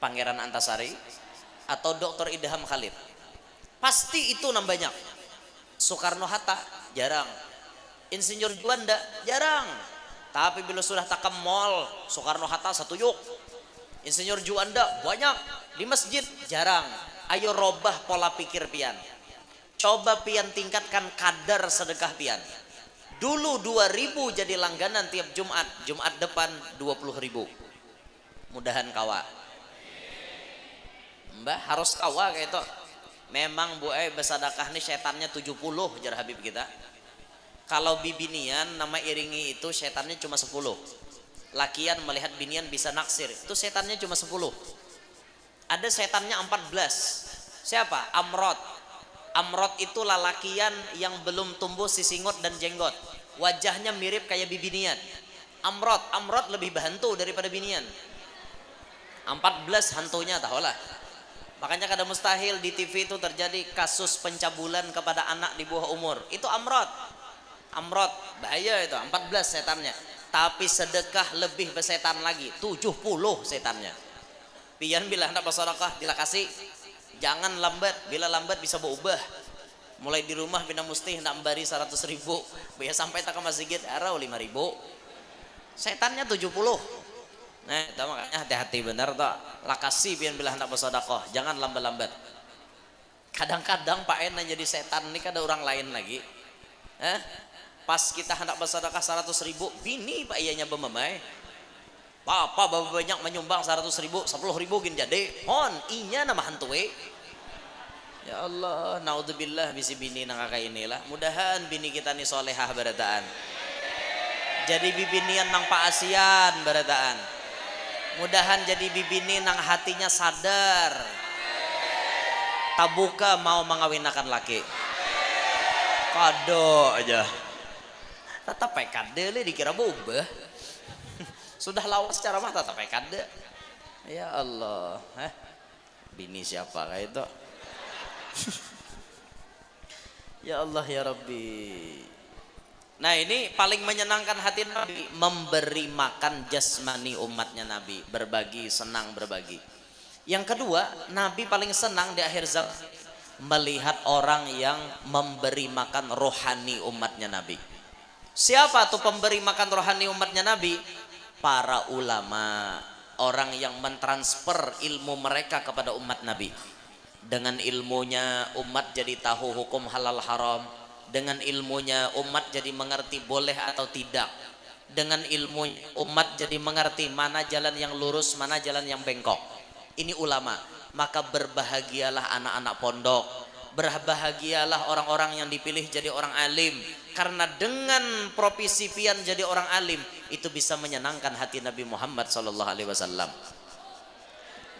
Pangeran Antasari, atau Dr. Idham Khalid? Pasti itu yang banyak. Soekarno Hatta jarang. Insinyur Juanda jarang. Tapi bila sudah takam mall, Soekarno Hatta satu yuk. Insinyur Juanda banyak, di masjid jarang. Ayo robah pola pikir pian. Coba pian tingkatkan kadar sedekah pian. Dulu 2.000 jadi langganan tiap Jumat. Jumat depan 20.000. Mudahan kawa. Mbah harus kawa kayak itu. Memang bu bersedekah nih setannya 70 jar Habib kita. Kalau bibinian nama iringi itu setannya cuma 10. Lakian melihat binian bisa naksir, itu setannya cuma 10. Ada setannya 14. Siapa? Amrod. Amrod itu lalakian yang belum tumbuh sisingot dan jenggot. Wajahnya mirip kayak bibinian. Amrod lebih bantu daripada binian. 14 hantunya tahulah. Makanya kada mustahil di TV itu terjadi kasus pencabulan kepada anak di bawah umur. Itu Amrod. Amrod bahaya itu, 14 setannya. tapi sedekah lebih besetan lagi 70 setannya. Pian bila hendak bersedekah dilakasi jangan lambat, bila lambat bisa berubah. Mulai di rumah bina musti hendak memberi 100.000, biasa sampai tak ke masjid arau 5.000, setannya 70. Nah itu makanya hati-hati benar tak lakasi pian bila hendak bersedekah jangan lambat-lambat. Kadang-kadang Pak En jadi setan ini ada orang lain lagi. Pas kita hendak bersedekah 100.000, bini Pak ianya bememai. Papa bapak banyak menyumbang 100.000, 10.000 gin jadi. Hon, inya nama hantue. Ya Allah, naudzubillah bisi bini nang kakak inilah. Mudahan bini kita nih solehah barataan. Jadi bibinian nang Pak Asian barataan. Mudahan jadi bibini nang hatinya sadar. Tabuka mau mengawinkan laki. Kado aja. Tetap kade le dikira boba. Sudah lawas secara mah tetap kade. Ya Allah, bini siapa kayak itu? Ya Allah ya Rabbi. Nah ini paling menyenangkan hati Nabi, memberi makan jasmani umatnya Nabi, berbagi, senang berbagi. Yang kedua, Nabi paling senang di akhir zaman melihat orang yang memberi makan rohani umatnya Nabi. Siapa tuh pemberi makan rohani umatnya Nabi? Para ulama, orang yang mentransfer ilmu mereka kepada umat Nabi. Dengan ilmunya umat jadi tahu hukum halal haram. Dengan ilmunya umat jadi mengerti boleh atau tidak. Dengan ilmu umat jadi mengerti mana jalan yang lurus, mana jalan yang bengkok. Ini ulama. Maka berbahagialah anak-anak pondok, berbahagialah orang-orang yang dipilih jadi orang alim, karena dengan profesi pian jadi orang alim itu bisa menyenangkan hati Nabi Muhammad SAW.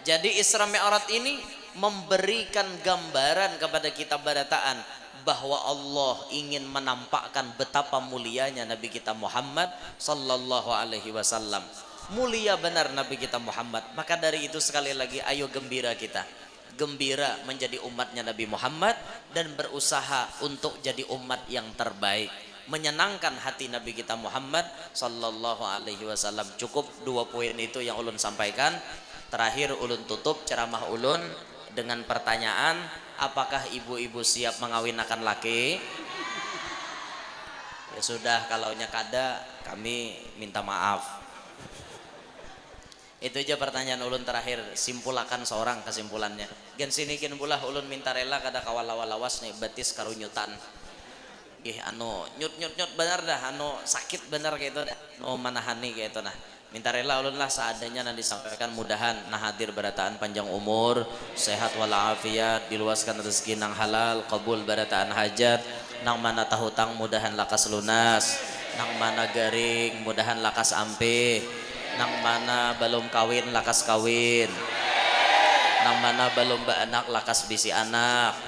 Jadi Isra Mi'raj ini memberikan gambaran kepada kita barataan bahwa Allah ingin menampakkan betapa mulianya Nabi kita Muhammad SAW. Mulia benar Nabi kita Muhammad. Maka dari itu sekali lagi ayo gembira kita, gembira menjadi umatnya Nabi Muhammad dan berusaha untuk jadi umat yang terbaik, menyenangkan hati Nabi kita Muhammad SAW. Cukup 2 poin itu yang ulun sampaikan. Terakhir ulun tutup ceramah ulun dengan pertanyaan, apakah ibu-ibu siap mengawinkan laki? Ya sudah, kalau nyakada kami minta maaf. Itu aja pertanyaan ulun terakhir. Simpulakan seorang kesimpulannya. Gen sini kin pula ulun minta rela kada kawalawas nih betis karunyutan. Anu nyut benar dah, anu sakit benar kayak itu dah. No manahani kayak itu nah. Minta rela ulun lah seadanya nanti disampaikan, mudahan nah hadir barataan panjang umur, sehat walafiat, diluaskan rezeki nang halal, kabul barataan hajat, nang mana tahutang mudahan lakas lunas, nang mana garing mudahan lakas ampih, nang mana belum kawin lakas kawin, nang mana belum beranak lakas bisi anak,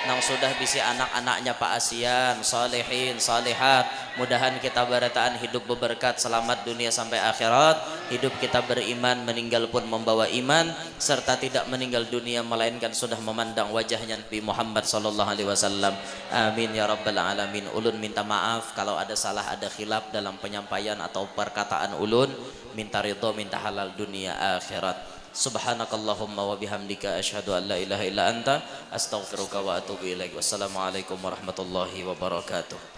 nang sudah bisi anak-anaknya Pak Asian, salihin, salihat, mudahan kita barataan hidup berberkat selamat dunia sampai akhirat, hidup kita beriman, meninggal pun membawa iman, serta tidak meninggal dunia melainkan sudah memandang wajahnya Nabi Muhammad SAW. Amin ya rabbal alamin. Ulun minta maaf kalau ada salah, ada khilaf dalam penyampaian atau perkataan ulun. Minta ridho, minta halal dunia akhirat. Subhanakallahumma wa bihamdika asyhadu an la ilaha illa anta astaghfiruka wa atubu ilaik. Wassalamualaikum warahmatullahi wabarakatuh.